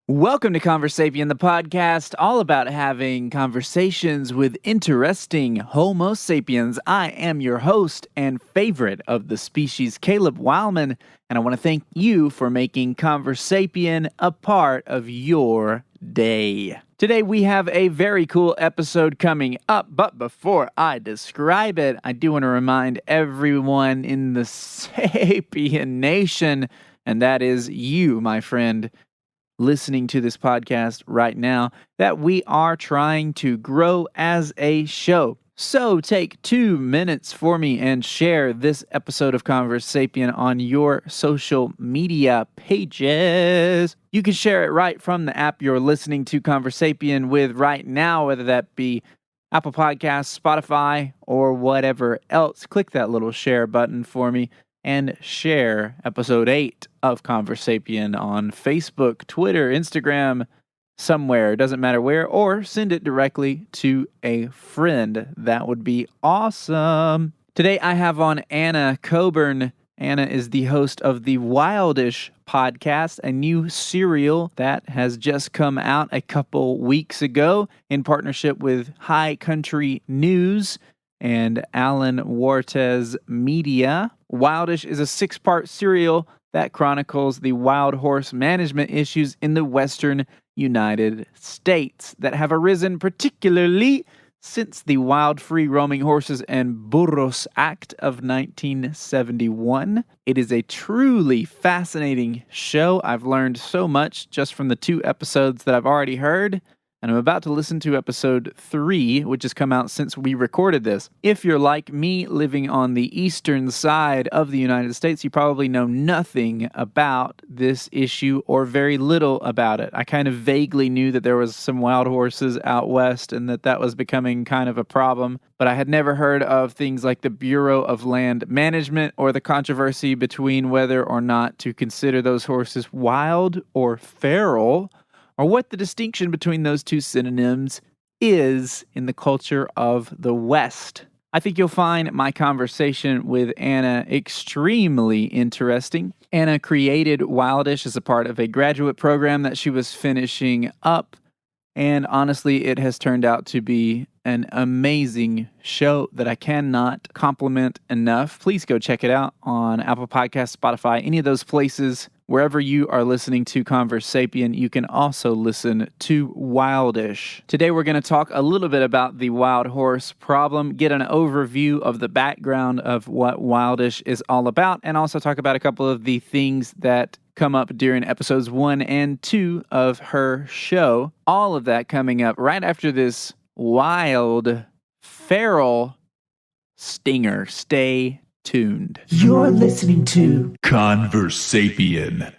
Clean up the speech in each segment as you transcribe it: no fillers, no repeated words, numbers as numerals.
Welcome to Conversapien, the podcast all about having conversations with interesting Homo sapiens. I am your host and favorite of the species, Caleb Wildman, and I want to thank you for making Conversapien a part of your day. Today we have a very cool episode coming up, but before I describe it, I do want to remind everyone in the Sapien Nation, and that is you, my friend, listening to this podcast right now, that we are trying to grow as a show. So take 2 minutes for me and share this episode of Conversapien on your social media pages. You can share it right from the app you're listening to Conversapien with right now, whether that be Apple Podcasts, Spotify, or whatever else. Click that little share button for me and share episode 8 of Conversapien on Facebook, Twitter, Instagram, somewhere, doesn't matter where, or send it directly to a friend. That would be awesome. Today I have on Anna Coburn. Anna is the host of the Wildish podcast, a new serial that has just come out a couple weeks ago in partnership with High Country News and Alan Wartes Media. Wildish is a 6-part serial that chronicles the wild horse management issues in the western United States that have arisen particularly since the Wild Free Roaming Horses and Burros Act of 1971. It is a truly fascinating show. I've learned so much just from the 2 episodes that I've already heard, and I'm about to listen to episode 3, which has come out since we recorded this. If you're like me, living on the eastern side of the United States, you probably know nothing about this issue or very little about it. I kind of vaguely knew that there was some wild horses out west and that was becoming kind of a problem, but I had never heard of things like the Bureau of Land Management or the controversy between whether or not to consider those horses wild or feral, or what the distinction between those 2 synonyms is in the culture of the West. I think you'll find my conversation with Anna extremely interesting. Anna created Wildish as a part of a graduate program that she was finishing up, and honestly, it has turned out to be an amazing show that I cannot compliment enough. Please go check it out on Apple Podcasts, Spotify, any of those places. Wherever you are listening to Conversapien, you can also listen to Wildish. Today we're going to talk a little bit about the wild horse problem, get an overview of the background of what Wildish is all about, and also talk about a couple of the things that come up during episodes 1 and 2 of her show. All of that coming up right after this wild, feral stinger. Stay tuned. You're listening to Conversapien.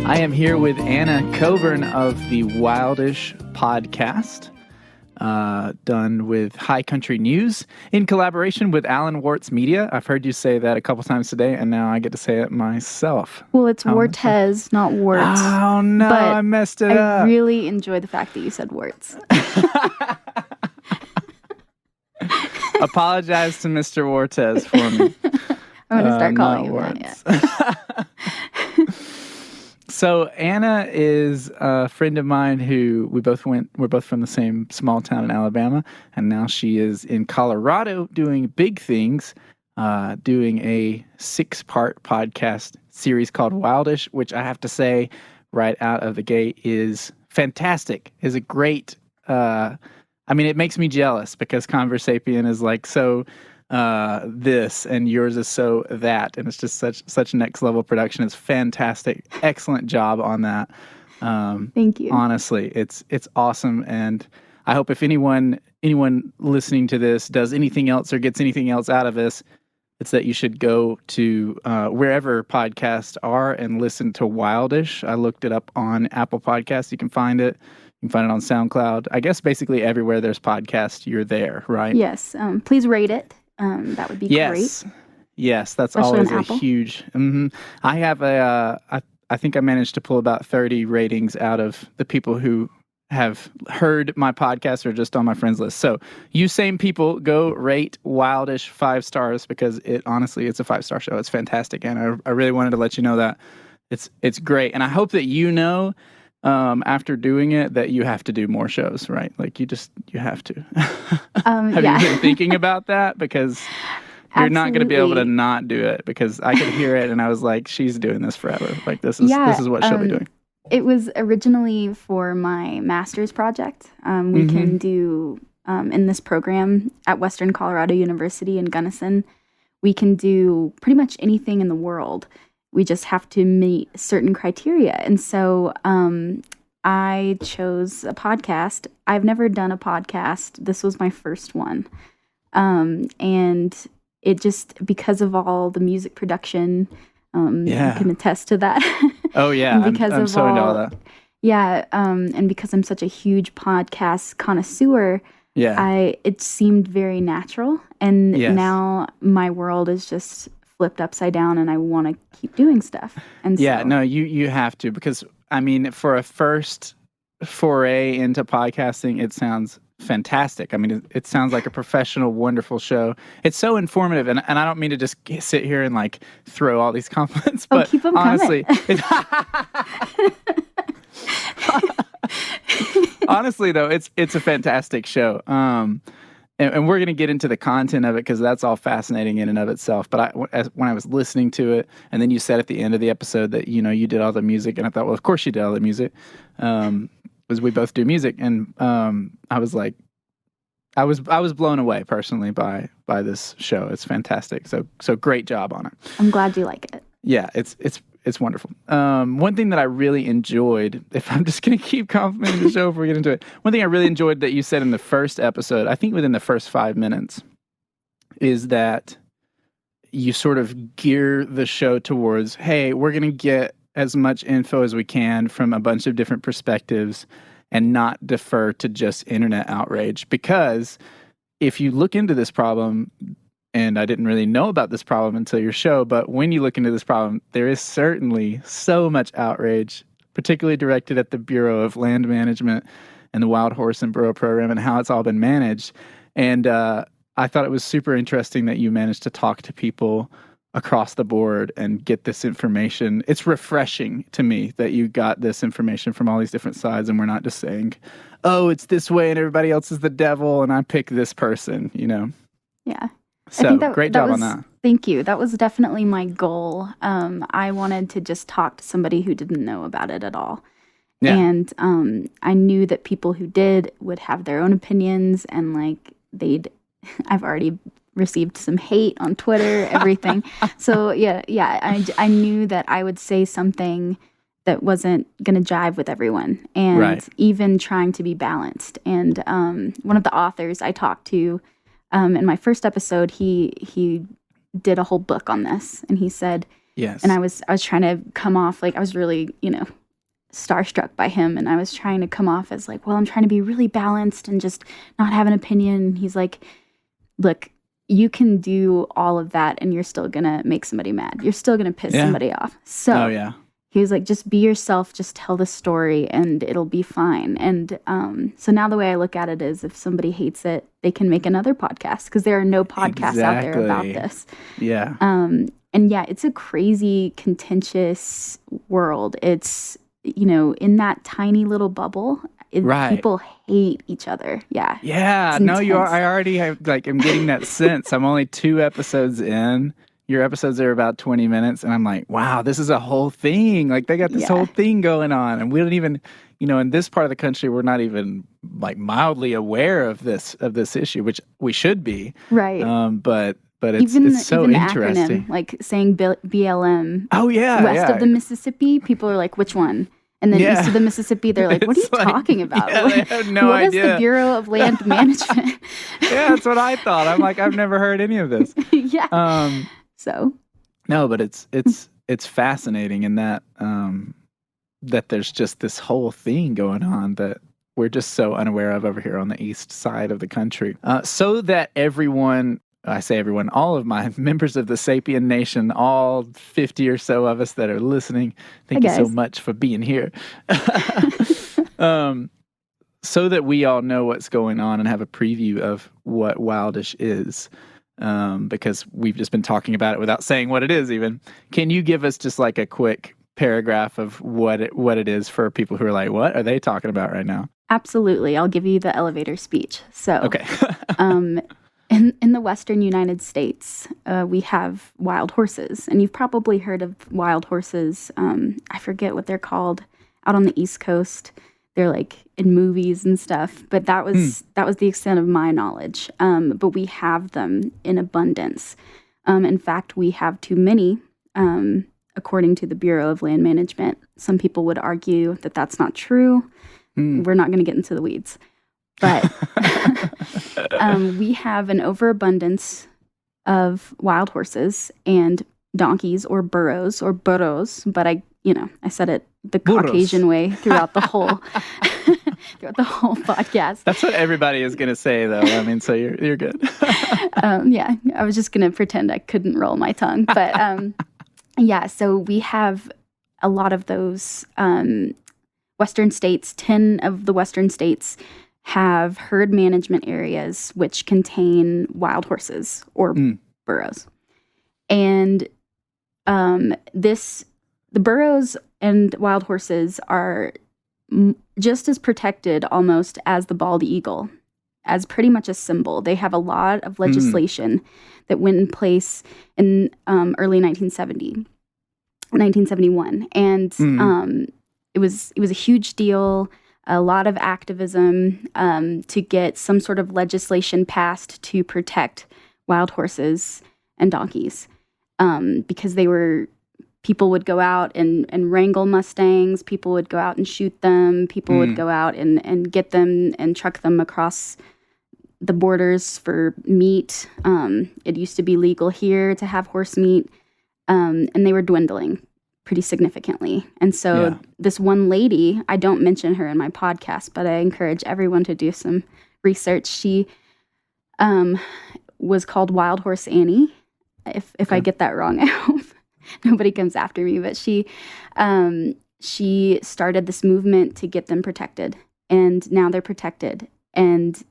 I am here with Anna Coburn of the Wildish podcast, done with High Country News in collaboration with Alan Wartes Media. I've heard you say that a couple times today, and now I get to say it myself. Well, it's Wartes, not Warts. Oh, no, I messed it up. I really enjoy the fact that you said Warts. Apologize to Mr. Wartes for me. I'm going to start calling him that. So Anna is a friend of mine who we're both from the same small town in Alabama, and now she is in Colorado doing big things, doing a 6-part podcast series called Wildish, which I have to say right out of the gate is fantastic. Is a great, it makes me jealous because Conversapien is like so this and yours is so that, and it's just such next level production. It's fantastic. Excellent job on that. Thank you. Honestly, it's awesome, and I hope if anyone listening to this does anything else or gets anything else out of this, it's that you should go to wherever podcasts are and listen to Wildish. I looked it up on Apple Podcasts. You can find it. You can find it on SoundCloud. I guess basically everywhere there's podcasts, you're there, right? Yes. Please rate it. That would be great. Yes, that's Especially always on a Apple. huge. I have a. I think I managed to pull about 30 ratings out of the people who have heard my podcast or just on my friends list. So you same people, go rate Wildish 5 stars, because it's a 5-star show. It's fantastic. And I really wanted to let you know that it's great. And I hope that after doing it, that you have to do more shows, right? Like you have to. Have you been thinking about that? Because you're not going to be able to not do it, because I could hear it and I was like, she's doing this forever. Like this is what she'll be doing. It was originally for my master's project. We can do, in this program at Western Colorado University in Gunnison, we can do pretty much anything in the world. We just have to meet certain criteria. And so I chose a podcast. I've never done a podcast. This was my first one. And it just, because of all the music production, you can attest to that. Oh yeah, I'm so into all that. Yeah, and because I'm such a huge podcast connoisseur, it seemed very natural. And now my world is just flipped upside down, and I want to keep doing stuff. And you have to, because I mean, for a first foray into podcasting, it sounds fantastic. I mean, it sounds like a professional, wonderful show. It's so informative, and I don't mean to just sit here and like throw all these compliments, but keep them honestly, honestly though, it's a fantastic show. And we're going to get into the content of it, because that's all fascinating in and of itself. But when I was listening to it, and then you said at the end of the episode that, you did all the music, and I thought, well, of course you did all the music, because we both do music. And I was like, I was blown away personally by this show. It's fantastic. So great job on it. I'm glad you like it. Yeah, it's wonderful. One thing that I really enjoyed, if I'm just going to keep complimenting the show before we get into it, one thing I really enjoyed that you said in the first episode, I think within the first 5 minutes, is that you sort of gear the show towards, hey, we're going to get as much info as we can from a bunch of different perspectives and not defer to just internet outrage. Because if you look into this problem, and I didn't really know about this problem until your show, but when you look into this problem, there is certainly so much outrage, particularly directed at the Bureau of Land Management and the Wild Horse and Burro Program and how it's all been managed. And I thought it was super interesting that you managed to talk to people across the board and get this information. It's refreshing to me that you got this information from all these different sides, and we're not just saying, oh, it's this way and everybody else is the devil and I pick this person, Yeah. So I think great job on that. Thank you. That was definitely my goal. I wanted to just talk to somebody who didn't know about it at all. Yeah. And I knew that people who did would have their own opinions, and like I've already received some hate on Twitter, everything. So I knew that I would say something that wasn't going to jive with everyone, and even trying to be balanced. And one of the authors I talked to in my first episode, he did a whole book on this, and he said, yes. And I was trying to come off like I was really, starstruck by him, and I was trying to come off as like, well, I'm trying to be really balanced and just not have an opinion. And he's like, look, you can do all of that and you're still gonna make somebody mad. You're still gonna piss somebody off. So he was like, just be yourself, just tell the story and it'll be fine. And so now the way I look at it is, if somebody hates it, they can make another podcast, because there are no podcasts out there about this. Yeah. And it's a crazy, contentious world. It's, in that tiny little bubble, people hate each other. Yeah. Yeah. No, you are. I already have, I'm getting that sense. I'm only 2 episodes in. Your episodes are about 20 minutes, and I'm like, wow, this is a whole thing. Like, they got this whole thing going on, and we don't even, in this part of the country, we're not even like mildly aware of this issue, which we should be. Right. But it's so even interesting. Acronym, like saying BLM. Oh yeah. West of the Mississippi, people are like, which one? And then east of the Mississippi, they're like, what are you talking about? Yeah, they have no what idea. What is the Bureau of Land Management? Yeah, that's what I thought. I'm like, I've never heard any of this. Yeah. No, but it's fascinating in that that there's just this whole thing going on that we're just so unaware of over here on the east side of the country. So that everyone I say everyone, all of my members of the Sapien Nation, all 50 or so of us that are listening, thank you so much for being here. So that we all know what's going on and have a preview of what Wildish is, because we've just been talking about it without saying what it is even. Can you give us just like a quick paragraph of what it is for people who are like, what are they talking about right now? Absolutely. I'll give you the elevator speech. So, okay. in the Western United States, we have wild horses, and you've probably heard of wild horses. I forget what they're called out on the East Coast. They're like in movies and stuff, but that was the extent of my knowledge. But we have them in abundance. In fact, we have too many, according to the Bureau of Land Management. Some people would argue that that's not true. We're not going to get into the weeds. But we have an overabundance of wild horses and donkeys or burros, but I said it the Caucasian way throughout the whole podcast. That's what everybody is going to say, though. I mean, so you're good. Yeah, I was just going to pretend I couldn't roll my tongue, but yeah. So we have a lot of those Western states. 10 of the Western states have herd management areas which contain wild horses or burros, and the burros and wild horses are just as protected almost as the bald eagle, as pretty much a symbol. They have a lot of legislation that went in place in early 1971. And it was a huge deal, a lot of activism to get some sort of legislation passed to protect wild horses and donkeys, because people would go out and wrangle Mustangs. People would go out and shoot them. People would go out and get them and truck them across the borders for meat. It used to be legal here to have horse meat, and they were dwindling pretty significantly. And so this one lady, I don't mention her in my podcast, but I encourage everyone to do some research. She was called Wild Horse Annie. If I get that wrong, I hope nobody comes after me, but she started this movement to get them protected, and now they're protected. And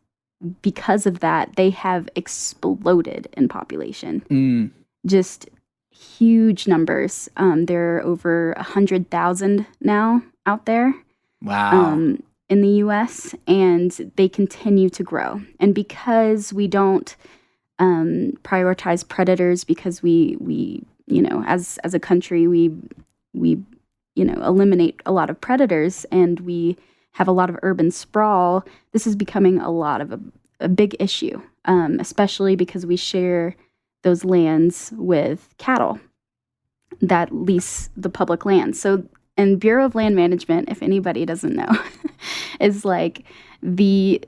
because of that, they have exploded in population. Just huge numbers. There are over 100,000 now out there. Wow. In the U.S., and they continue to grow. And because we don't prioritize predators, because we as a country, we eliminate a lot of predators, and we have a lot of urban sprawl. This is becoming a lot of a big issue, especially because we share those lands with cattle that lease the public land. So, and Bureau of Land Management, if anybody doesn't know, is like the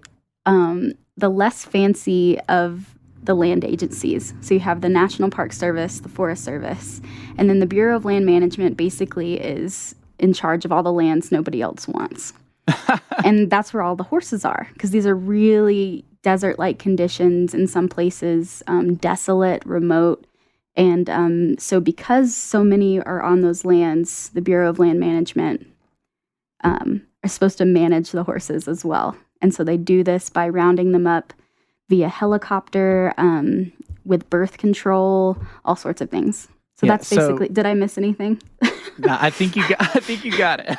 less fancy of the land agencies. So you have the National Park Service, the Forest Service, and then the Bureau of Land Management basically is in charge of all the lands nobody else wants. And that's where all the horses are, because these are really desert-like conditions in some places, desolate, remote. And so because so many are on those lands, the Bureau of Land Management are supposed to manage the horses as well. And so they do this by rounding them up via helicopter, with birth control, all sorts of things. So that's basically. Did I miss anything? No, I think you got it.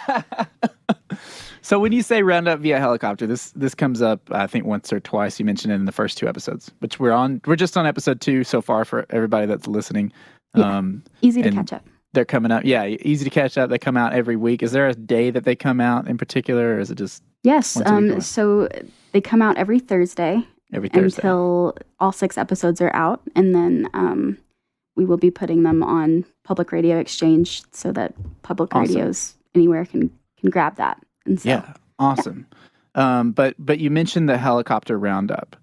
So when you say round up via helicopter, this comes up, I think, once or twice. You mentioned it in the first 2 episodes, which we're on. We're just on episode 2 so far for everybody that's listening. Easy to catch up. They're coming up. Yeah, easy to catch up. They come out every week. Is there a day that they come out in particular, or is it just Yes. So they come out every Thursday. Every Thursday. Until all 6 episodes are out. And then we will be putting them on Public Radio Exchange so that public radios anywhere can grab that. And so, yeah, awesome. Yeah. But you mentioned the helicopter roundup.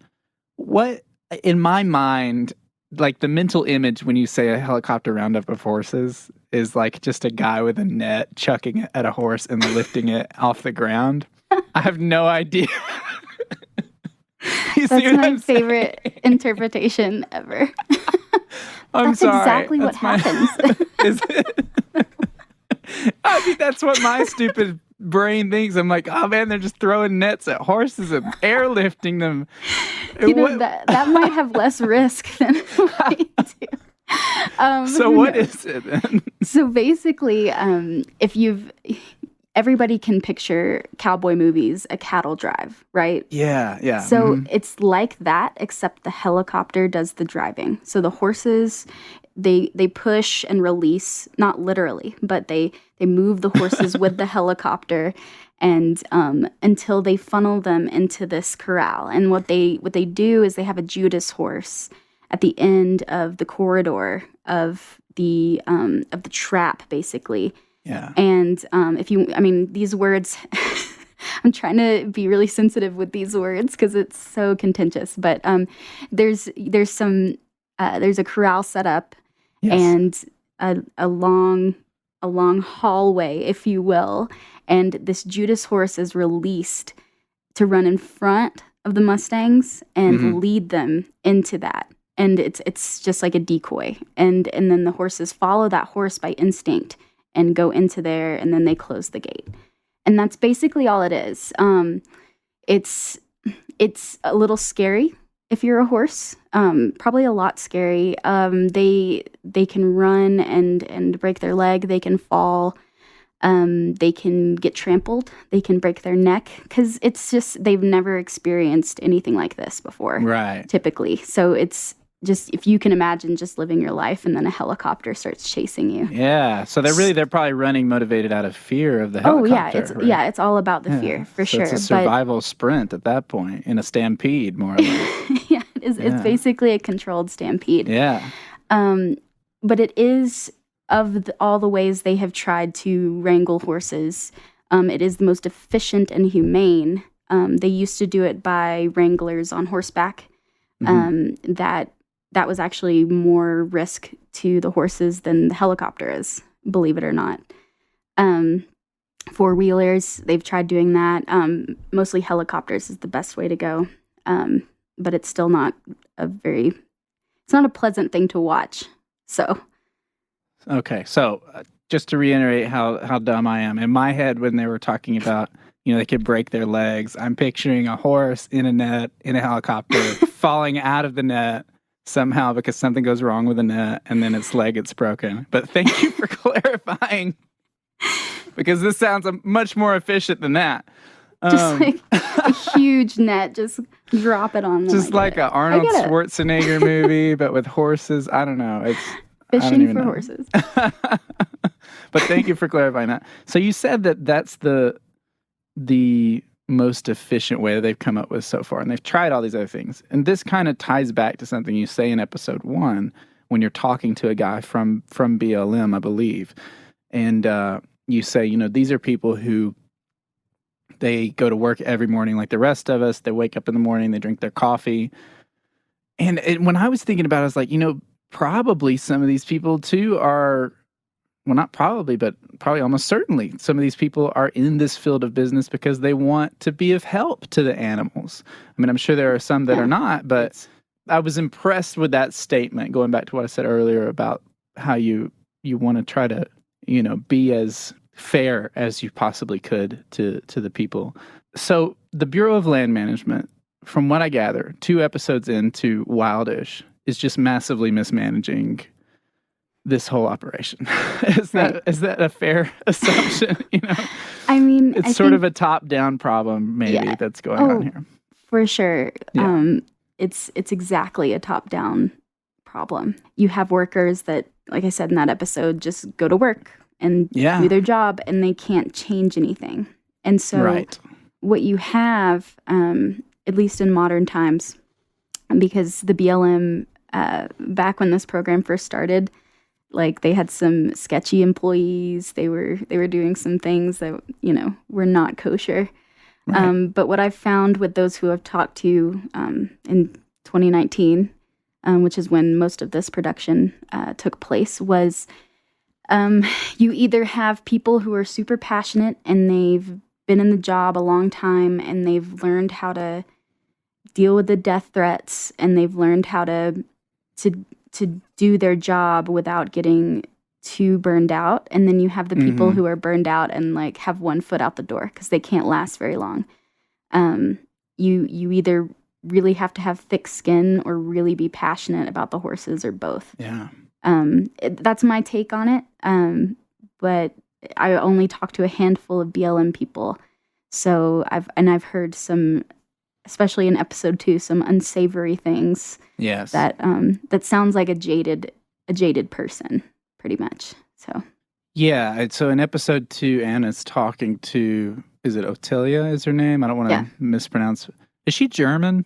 What, in my mind, like the mental image when you say a helicopter roundup of horses is like just a guy with a net chucking it at a horse and lifting it off the ground. I have no idea. You see That's what my I'm favorite saying? interpretation ever. I'm That's sorry. exactly what happens. Is it? I mean, that's what my stupid brain thinks. I'm like, oh man, they're just throwing nets at horses and airlifting them. That might have less risk than we do. So Who what knows? is it then? So basically, everybody can picture cowboy movies, a cattle drive, right? Yeah, yeah. So it's like that, except the helicopter does the driving. So the horses, they push and release, not literally, but they move the horses with the helicopter, and until they funnel them into this corral. And what they do is they have a Judas horse at the end of the corridor of the trap, basically. Yeah. And these words, I'm trying to be really sensitive with these words because it's so contentious. But there's a corral set up, Yes. and a long hallway, if you will, and this Judas horse is released to run in front of the Mustangs and lead them into that. And it's just like a decoy, and then the horses follow that horse by instinct and go into there, and then they close the gate. And that's basically all it is. It's a little scary if you're a horse. Probably a lot scary. They can run and break their leg. They can fall. They can get trampled. They can break their neck because it's just they've never experienced anything like this before. Right. Typically, so it's just if you can imagine just living your life and then a helicopter starts chasing you. Yeah. So they're probably running motivated out of fear of the helicopter. It's all about the fear for so sure. It's a survival sprint at that point in a stampede, more or less. Yeah, it is. It's basically a controlled stampede. Yeah. But it is all the ways they have tried to wrangle horses. It is the most efficient and humane. They used to do it by wranglers on horseback. That was actually more risk to the horses than the helicopter is, believe it or not. Four-wheelers, they've tried doing that. Mostly helicopters is the best way to go. But it's still not it's not a pleasant thing to watch. So. Okay. So just to reiterate how dumb I am, in my head when they were talking about, they could break their legs, I'm picturing a horse in a net, in a helicopter, falling out of the net somehow because something goes wrong with the net and then its leg gets broken. But thank you for clarifying because this sounds much more efficient than that. Just like a huge net, just drop it on them. Just like an Arnold Schwarzenegger movie, but with horses. I don't know. It's fishing for horses. But thank you for clarifying that. So you said that that's the most efficient way that they've come up with so far, and they've tried all these other things. And this kind of ties back to something you say in episode 1 when you're talking to a guy from BLM, I believe, and you say, these are people who they go to work every morning like the rest of us. They wake up in the morning, they drink their coffee, and when I was thinking about it, I was like, probably some of these people too are. Well, not probably, but probably almost certainly some of these people are in this field of business because they want to be of help to the animals. I mean, I'm sure there are some that are not, but I was impressed with that statement, going back to what I said earlier about how you want to try to, be as fair as you possibly could to the people. So the Bureau of Land Management, from what I gather, 2 episodes into Wildish, is just massively mismanaging this whole operation. Is that a fair assumption? I mean, it's sort of a top-down problem, maybe that's going on here. For sure. Yeah. It's exactly a top-down problem. You have workers that, like I said in that episode, just go to work and do their job, and they can't change anything. And so, what you have, at least in modern times, because the BLM, back when this program first started, like they had some sketchy employees. They were doing some things that were not kosher. Right. But what I've found with those who I've talked to in 2019, which is when most of this production took place, was you either have people who are super passionate and they've been in the job a long time and they've learned how to deal with the death threats, and they've learned how to do their job without getting too burned out. And then you have the people who are burned out and like have one foot out the door because they can't last very long. You either really have to have thick skin or really be passionate about the horses, or both. Yeah. That's my take on it. But I only talked to a handful of BLM people. So I've heard some, especially in episode 2, some unsavory things. Yes. That sounds like a jaded person, pretty much. So. Yeah. So in episode 2, Anna's talking to, is it Otelia is her name? I don't want to mispronounce. Is she German?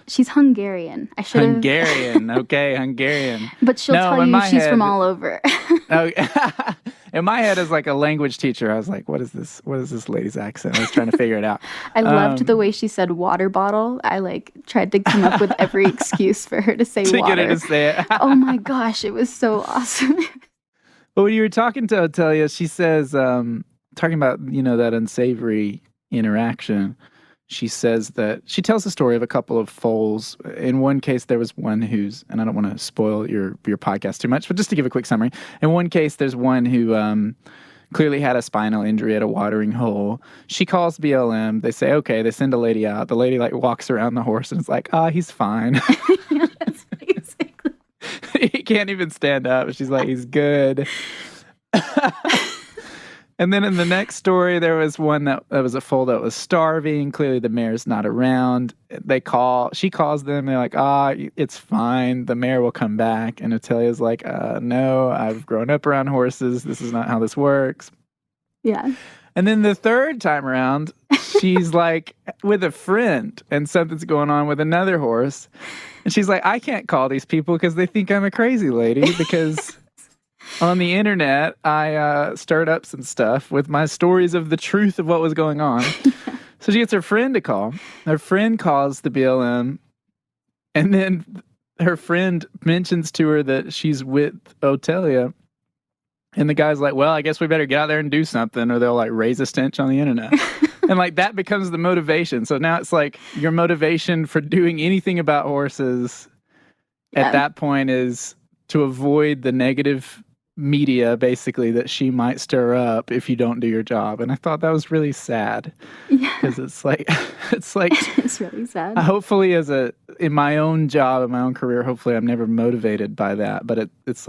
She's Hungarian. I should have. Hungarian. Okay, Hungarian. But she'll tell you she's from all over. In my head, as like a language teacher, I was like, what is this? What is this lady's accent? I was trying to figure it out. I loved the way she said water bottle. I tried to come up with every excuse for her to say water. To get her to say it. Oh my gosh, it was so awesome. But when you were talking to Otelia, she says, talking about, that unsavory interaction, she says that she tells the story of a couple of foals. In one case, there was one who's, and I don't want to spoil your podcast too much, but just to give a quick summary. In one case, there's one who clearly had a spinal injury at a watering hole. She calls BLM. They say, okay, they send a lady out. The lady walks around the horse and is like, he's fine. Yeah, that's basically. He can't even stand up. She's like, he's good. And then in the next story, there was one that was a foal that was starving. Clearly, the mare's not around. She calls them. They're like, it's fine. The mare will come back. And Otelia's like, no, I've grown up around horses. This is not how this works. Yeah. And then the third time around, she's like with a friend, and something's going on with another horse. And she's like, I can't call these people because they think I'm a crazy lady because... On the internet, I stirred up some stuff with my stories of the truth of what was going on. So she gets her friend to call. Her friend calls the BLM, and then her friend mentions to her that she's with Otelia. And the guy's like, well, I guess we better get out there and do something, or they'll raise a stench on the internet. And that becomes the motivation. So now it's your motivation for doing anything about horses at that point is to avoid the negative media, basically, that she might stir up if you don't do your job. And I thought that was really sad. Yeah. Because it's really sad. Hopefully in my own job, in my own career, hopefully I'm never motivated by that. But it's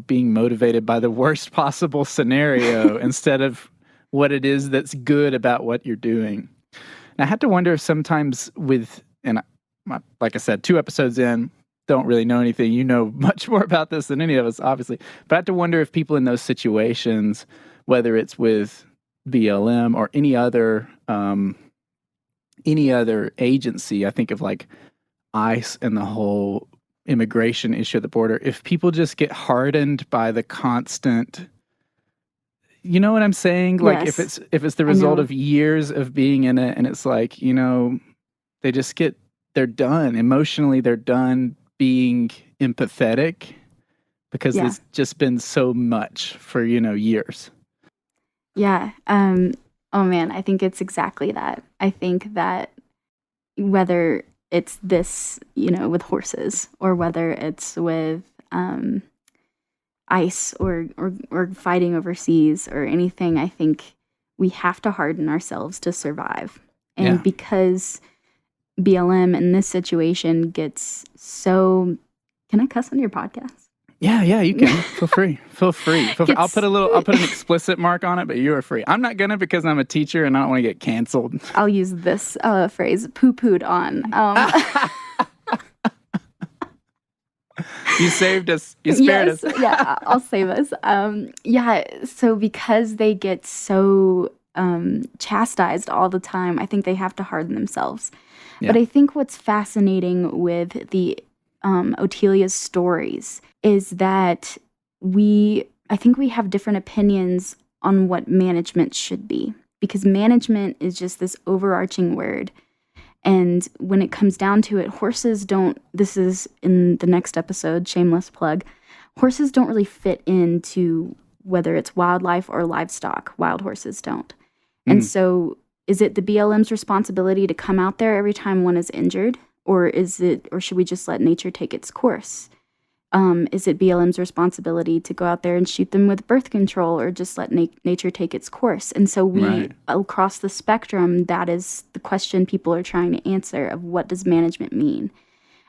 being motivated by the worst possible scenario instead of what it is that's good about what you're doing. And I had to wonder if sometimes like I said, 2 episodes in, don't really know anything. You know much more about this than any of us, obviously. But I have to wonder if people in those situations, whether it's with BLM or any other agency, I think of ICE and the whole immigration issue at the border, if people just get hardened by the constant, you know what I'm saying? Yes. If it's the result of years of being in it, and it's they just they're done. Emotionally, they're done being empathetic because it's just been so much for, years. Yeah. Oh man, I think it's exactly that. I think that whether it's this, with horses, or whether it's with ICE or fighting overseas or anything, I think we have to harden ourselves to survive. And because BLM in this situation gets so... Can I cuss on your podcast? Yeah, you can. Feel free. I'll put an explicit mark on it, but you are free. I'm not gonna because I'm a teacher and I don't want to get canceled. I'll use this phrase, poo-pooed on. You saved us. You spared us. Yeah, I'll save us. So because they get so chastised all the time, I think they have to harden themselves. Yeah. But I think what's fascinating with the Otelia's stories is that I think we have different opinions on what management should be, because management is just this overarching word. And when it comes down to it, horses don't, this is in the next episode, shameless plug, horses don't really fit into whether it's wildlife or livestock. Wild horses don't. And so is it the BLM's responsibility to come out there every time one is injured? Or should we just let nature take its course? Is it BLM's responsibility to go out there and shoot them with birth control, or just let nature take its course? And so across the spectrum, that is the question people are trying to answer of what does management mean?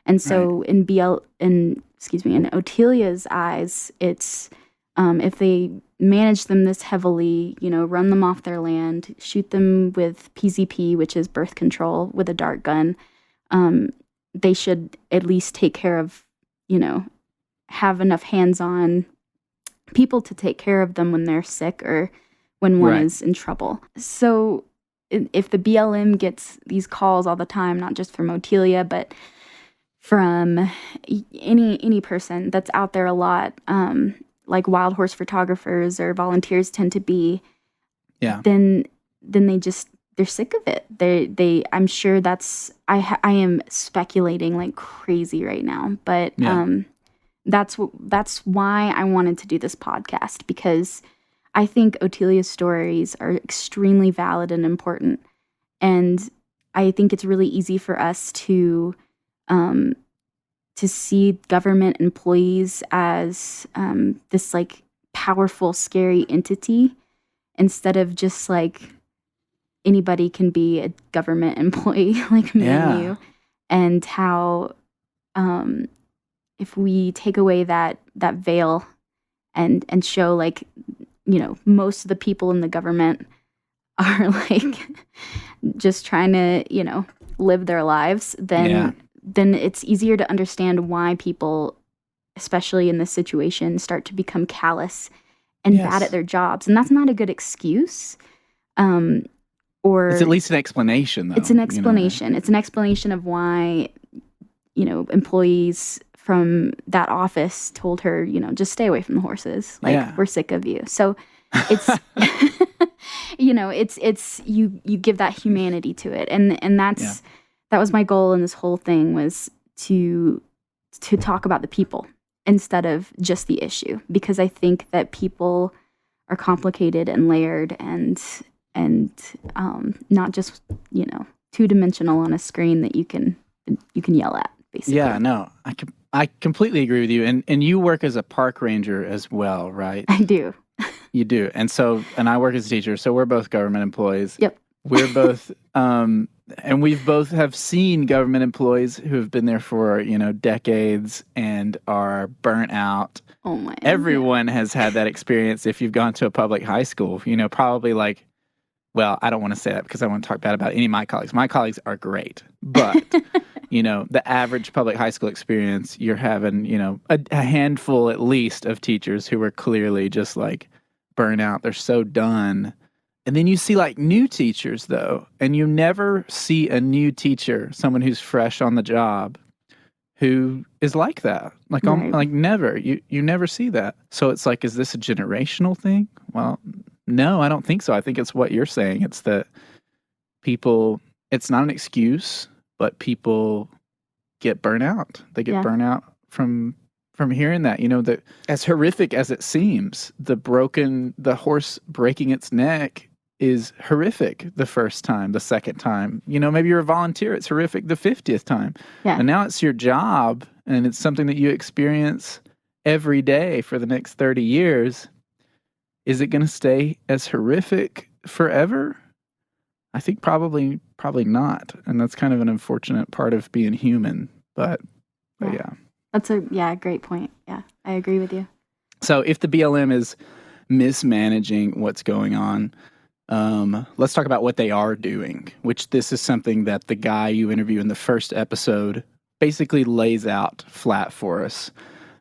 And so in Otelia's eyes, it's if they manage them this heavily, run them off their land, shoot them with PZP, which is birth control, with a dart gun, they should at least take care of, have enough hands-on people to take care of them when they're sick or when one is in trouble. So if the BLM gets these calls all the time, not just from Otelia, but from any person that's out there a lot, like wild horse photographers or volunteers tend to be, then they're sick of it. I'm sure I am speculating like crazy right now, but that's why I wanted to do this podcast, because I think Otelia's stories are extremely valid and important, and I think it's really easy for us to see government employees as this like powerful, scary entity, instead of just like anybody can be a government employee like me and you, and how if we take away that veil and show like, most of the people in the government are like just trying to, live their lives, then it's easier to understand why people, especially in this situation, start to become callous and bad at their jobs. And that's not a good excuse. Or it's at least an explanation, though. It's an explanation. It's an explanation of why, employees from that office told her, just stay away from the horses. Like, we're sick of you. So it's, it's you give that humanity to it. And that was my goal in this whole thing, was to talk about the people instead of just the issue, because I think that people are complicated and layered and not just, two-dimensional on a screen that you can yell at, basically. Yeah, no, I completely agree with you. And you work as a park ranger as well, right? I do. You do. And I work as a teacher, so we're both government employees. Yep. We're both, and we've both have seen government employees who have been there for, decades and are burnt out. Oh my. Everyone has had that experience if you've gone to a public high school, probably like, well, I don't want to say that because I want to talk bad about any of my colleagues. My colleagues are great, but, the average public high school experience, you're having, a handful at least of teachers who are clearly just like burnt out. They're so done. And then you see like new teachers, though, and you never see a new teacher, someone who's fresh on the job, who is like that. Like, like never. You never see that. So it's like, is this a generational thing? Well, no, I don't think so. I think it's what you're saying. It's that people, it's not an excuse, but people get burnt out. They get burnt out from hearing that. That as horrific as it seems, the horse breaking its neck is horrific the first time, the second time. Maybe you're a volunteer, it's horrific the 50th time. Yeah. And now it's your job, and it's something that you experience every day for the next 30 years. Is it going to stay as horrific forever? I think probably not. And that's kind of an unfortunate part of being human. But yeah. That's a great point. Yeah, I agree with you. So if the BLM is mismanaging what's going on, let's talk about what they are doing, which this is something that the guy you interview in the first episode basically lays out flat for us.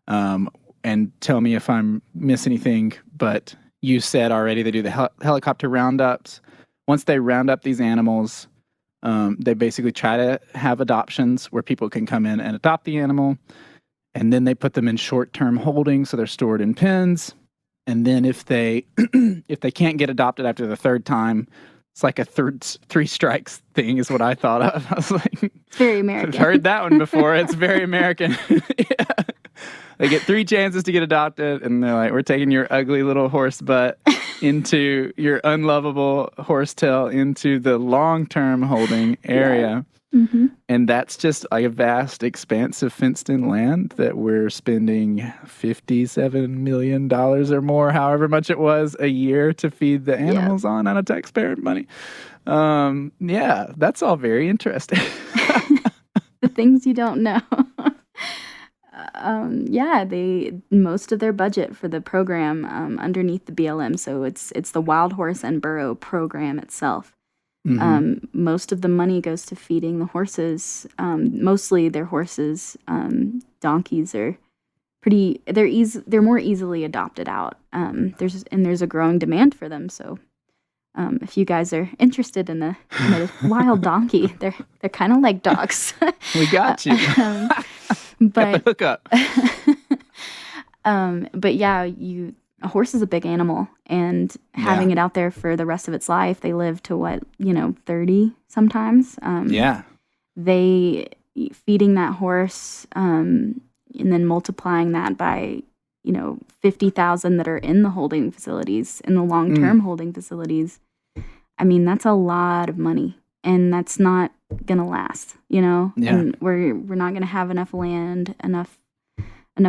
And tell me if I'm missing anything, but you said already they do the helicopter roundups. Once they round up these animals, they basically try to have adoptions where people can come in and adopt the animal. And then they put them in short-term holding, so they're stored in pens. And then if they can't get adopted after the third time, it's like a three strikes thing is what I thought of. I was like, it's very American. I've heard that one before. It's very American. Yeah. They get 3 chances to get adopted, and they're like, we're taking your ugly little horse butt into your unlovable horsetail into the long-term holding area. Mm-hmm. And that's just like a vast expanse of fenced-in land that we're spending $57 million or more, however much it was, a year to feed the animals on out of taxpayer money. Yeah, that's all very interesting. The things you don't know. Most of their budget for the program underneath the BLM, so it's the Wild Horse and Burro program itself. Most of the money goes to feeding the horses. Mostly their horses. Donkeys are they're more easily adopted out. There's a growing demand for them. So if you guys are interested in a wild donkey, they're kind of like dogs. We got you. But hook up. But yeah, a horse is a big animal, and having it out there for the rest of its life, they live to 30 sometimes. Feeding that horse, and then multiplying that by 50,000 that are in the holding facilities, in the long-term holding facilities. I mean, that's a lot of money, and that's not gonna last, and we're not gonna have enough land, enough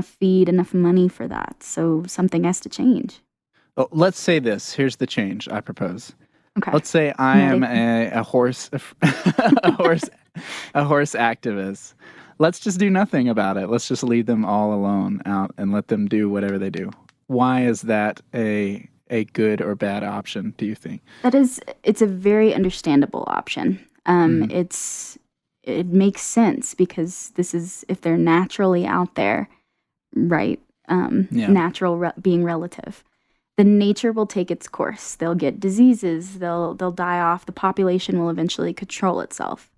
feed, enough money for that. So something has to change. Well, let's say this. Here's the change I propose. Okay. Let's say I am a horse a horse activist. Let's just do nothing about it. Let's just leave them all alone out and let them do whatever they do. Why is that a good or bad option, do you think? It's a very understandable option. It makes sense because this is, if they're naturally out there, right? Natural being relative. The nature will take its course. They'll get diseases. They'll die off. The population will eventually control itself.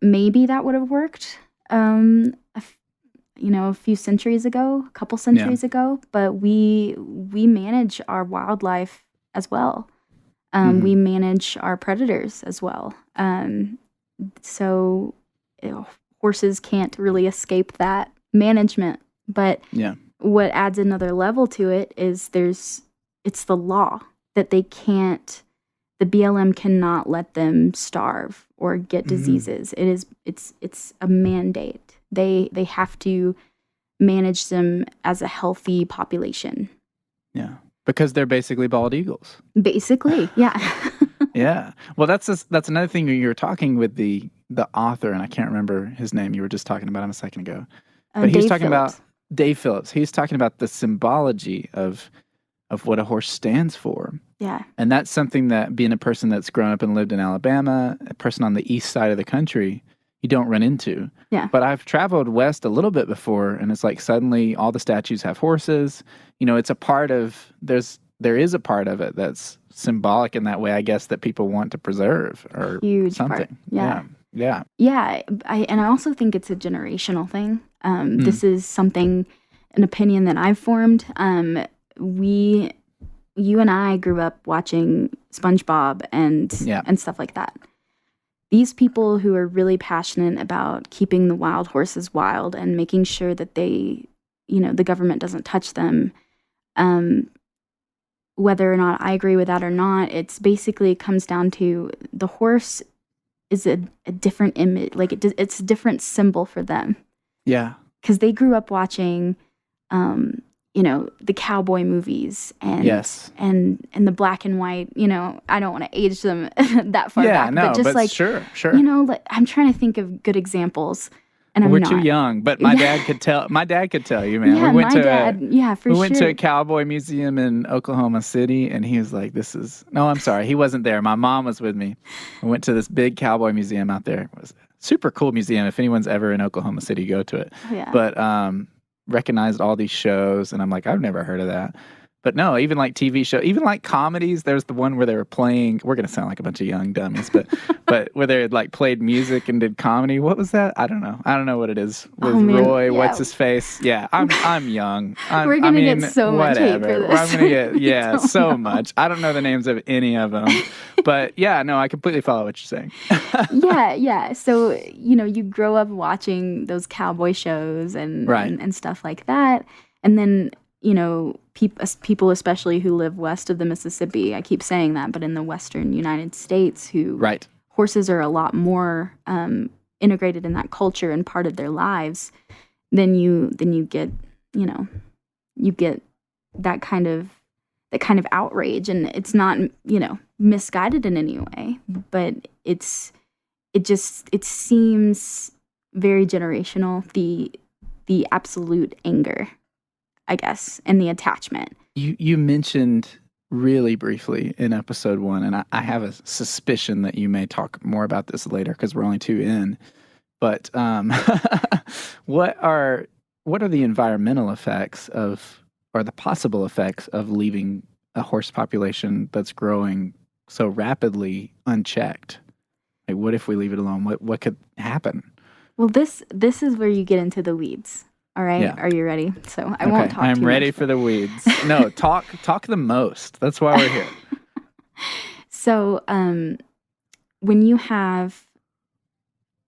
Maybe that would have worked, a few centuries ago, a couple centuries ago. But we manage our wildlife as well. We manage our predators as well. So horses can't really escape that management. But what adds another level to it is it's the law that they can't. The BLM cannot let them starve or get diseases. It's a mandate. They have to manage them as a healthy population. Yeah, because they're basically bald eagles. Basically, yeah. Yeah. Well, that's another thing. You were talking with the author, and I can't remember his name. You were just talking about him a second ago, but he was talking about Dave Phillips. He's talking about the symbology of what a horse stands for. Yeah. And that's something that, being a person that's grown up and lived in Alabama, a person on the east side of the country, you don't run into. Yeah. But I've traveled west a little bit before, and it's like suddenly all the statues have horses. It's a part of, there is a part of it that's symbolic in that way, I guess, that people want to preserve or huge something. Part. Yeah. Yeah. I also think it's a generational thing. This is an opinion that I've formed. You and I grew up watching SpongeBob and stuff like that. These people who are really passionate about keeping the wild horses wild and making sure that they, the government doesn't touch them, whether or not I agree with that or not, it's basically comes down to the horse is a different image. Like it's a different symbol for them. Yeah. Because they grew up watching, the cowboy movies and the black and white. I don't want to age them that far back. No, but just sure. I'm trying to think of good examples. And we're too young, but my dad could tell. My dad could tell you, man. Yeah, we went we went to a cowboy museum in Oklahoma City, and he was like, No, I'm sorry, he wasn't there. My mom was with me. We went to this big cowboy museum out there. It was a super cool museum. If anyone's ever in Oklahoma City, go to it. Oh, yeah. But recognized all these shows, and I'm like, I've never heard of that. But no, even like TV show, even like comedies. There's the one where they were playing. We're gonna sound like a bunch of young dummies, but where they had like played music and did comedy. What was that? I don't know. I don't know what it is with Roy. What's his face? Yeah, I'm young. We're gonna get so much hate for this. I'm gonna get so much. I don't know the names of any of them, but yeah, no, I completely follow what you're saying. Yeah. So you grow up watching those cowboy shows and stuff like that, and then people especially who live west of the Mississippi, I keep saying that, but in the western United States, Right. horses are a lot more integrated in that culture and part of their lives, then you get, you get that kind of outrage, and it's not, misguided in any way, but it seems very generational, the absolute anger, I guess, and the attachment. You mentioned really briefly in episode 1, and I have a suspicion that you may talk more about this later because we're only 2 in. But what are the environmental effects or the possible effects of leaving a horse population that's growing so rapidly unchecked? Like, what if we leave it alone? What could happen? Well, this is where you get into the weeds. All right, Yeah. Are you ready? So I won't talk. I'm too ready much. for the weeds. No, talk the most. That's why we're here. So, when you have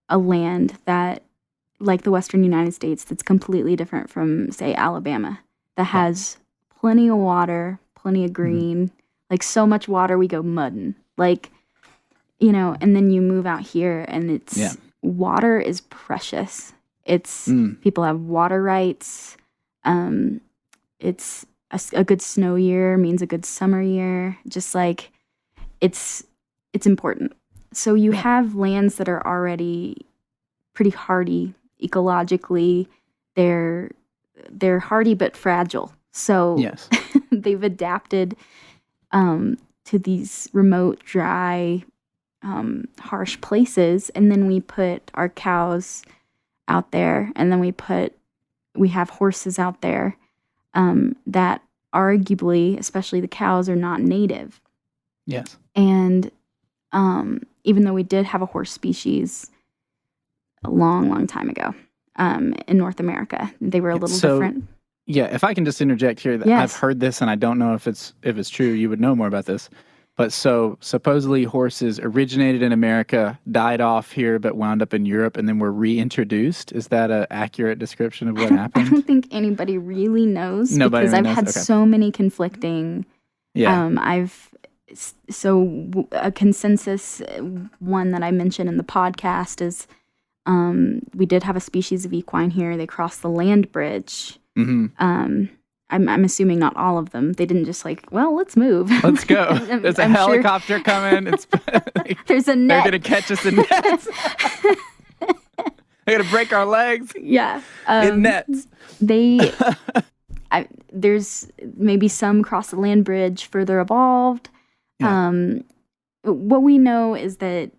a land that, like the Western United States, that's completely different from, say, Alabama, that has plenty of water, plenty of green, like so much water we go mudding, like, and then you move out here and it's water is precious. It's people have water rights. It's a good snow year means a good summer year. Just like it's important. So you have lands that are already pretty hardy ecologically. They're hardy but fragile. So Yes. they've adapted to these remote, dry, harsh places, and then we put our cows out there, and then we have horses out there that arguably, especially the cows, are not native. Yes. And even though we did have a horse species a long, long time ago in North America, they were a little different. Yeah, if I can just interject here, Yes. I've heard this, and I don't know if it's true. You would know more about this. But so supposedly horses originated in America, died off here, but wound up in Europe, and then were reintroduced. Is that an accurate description of what happened? I don't think anybody really knows. Nobody because really I've knows? had Okay. so many conflicting. Yeah. A consensus one that I mentioned in the podcast is we did have a species of equine here. They crossed the land bridge. Mm-hmm. I'm assuming not all of them. They didn't just let's move. Let's go. There's a helicopter coming. There's a net. They're going to catch us in nets. They're going to break our legs. Yeah. In nets. There's maybe some cross the land bridge further evolved. Yeah. What we know is that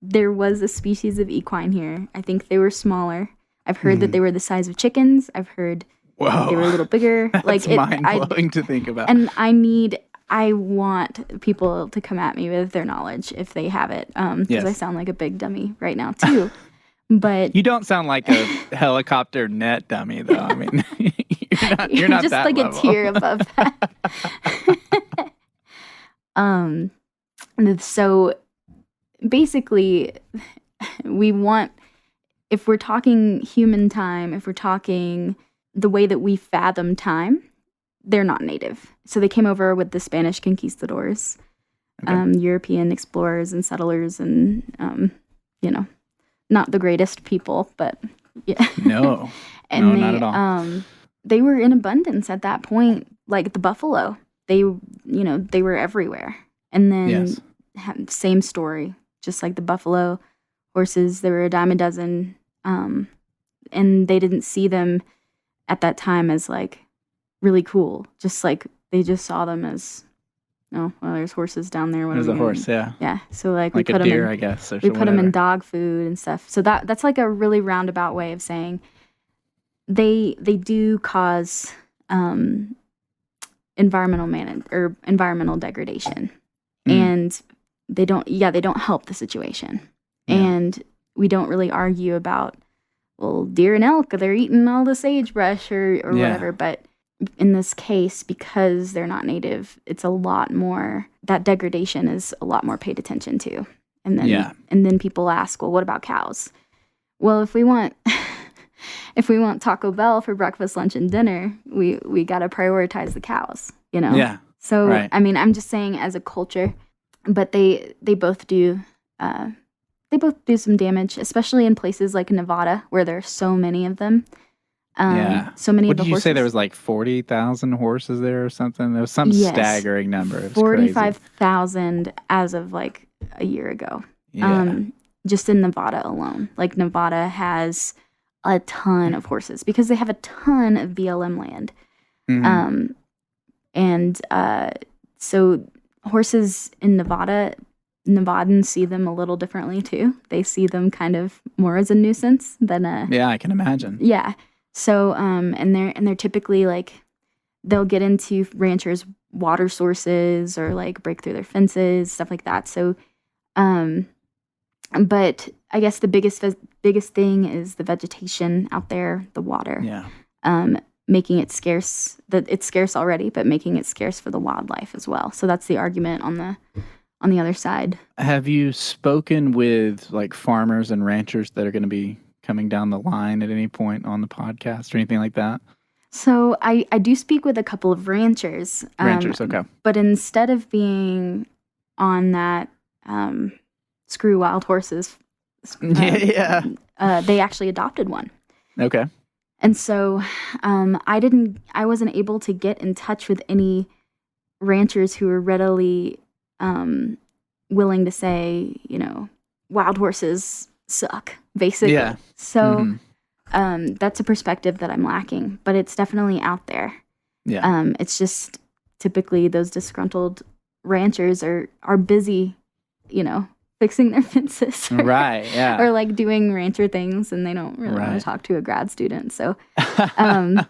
there was a species of equine here. I think they were smaller. I've heard that they were the size of chickens. I've heard Whoa. they were a little bigger. That's mind-blowing to think about. And I want people to come at me with their knowledge if they have it. Because I sound like a big dummy right now too. But you don't sound like a helicopter net dummy, though. I mean, you're not just that like level. a tier above that. So basically, we want, if we're talking human time, if we're talking the way that we fathom time, they're not native. So they came over with the Spanish conquistadors, European explorers and settlers, and not the greatest people, but yeah. No, and not at all. They were in abundance at that point, like the buffalo. They were everywhere. And then same story, just like the buffalo, horses, there were a dime a dozen, and they didn't see them at that time as like really cool. Just like they just saw them as, there's horses down there. There's a horse, yeah. Yeah, so we like put a deer, them in, I guess. Or we put them in whatever. dog food and stuff. So that's like a really roundabout way of saying they do cause environmental degradation, and they don't help the situation. And we don't really argue about, well, deer and elk, they're eating all the sagebrush or whatever. But in this case, because they're not native, it's a lot more, that degradation is a lot more paid attention to. And then people ask, well, what about cows? Well, if we want if we want Taco Bell for breakfast, lunch, and dinner, we got to prioritize the cows, Yeah. So, right. I mean, I'm just saying as a culture, but they both do some damage, especially in places like Nevada where there are so many of them. So many What of the did you horses. say? There was like 40,000 horses there or something? There was some Yes. staggering number. It was 45,000 as of like a year ago. Yeah. Just in Nevada alone. Like Nevada has a ton of horses because they have a ton of BLM land. Mhm. And so horses in Nevada, Nevadans see them a little differently too. They see them kind of more as a nuisance than a Yeah, I can imagine. Yeah. So and they're typically like they'll get into ranchers' water sources or like break through their fences, stuff like that. So but I guess the biggest thing is the vegetation out there, the water. Yeah. Making it scarce. That it's scarce already, but making it scarce for the wildlife as well. So that's the argument on the other side. Have you spoken with like farmers and ranchers that are going to be coming down the line at any point on the podcast or anything like that? So I do speak with a couple of ranchers. Ranchers, okay. But instead of being on that screw wild horses, Yeah. they actually adopted one. Okay. And so I wasn't able to get in touch with any ranchers who were readily willing to say, wild horses suck, basically. Yeah. So that's a perspective that I'm lacking, but it's definitely out there. Yeah. It's just typically those disgruntled ranchers are busy, fixing their fences. Right, yeah. Or like doing rancher things, and they don't really want to talk to a grad student. So, but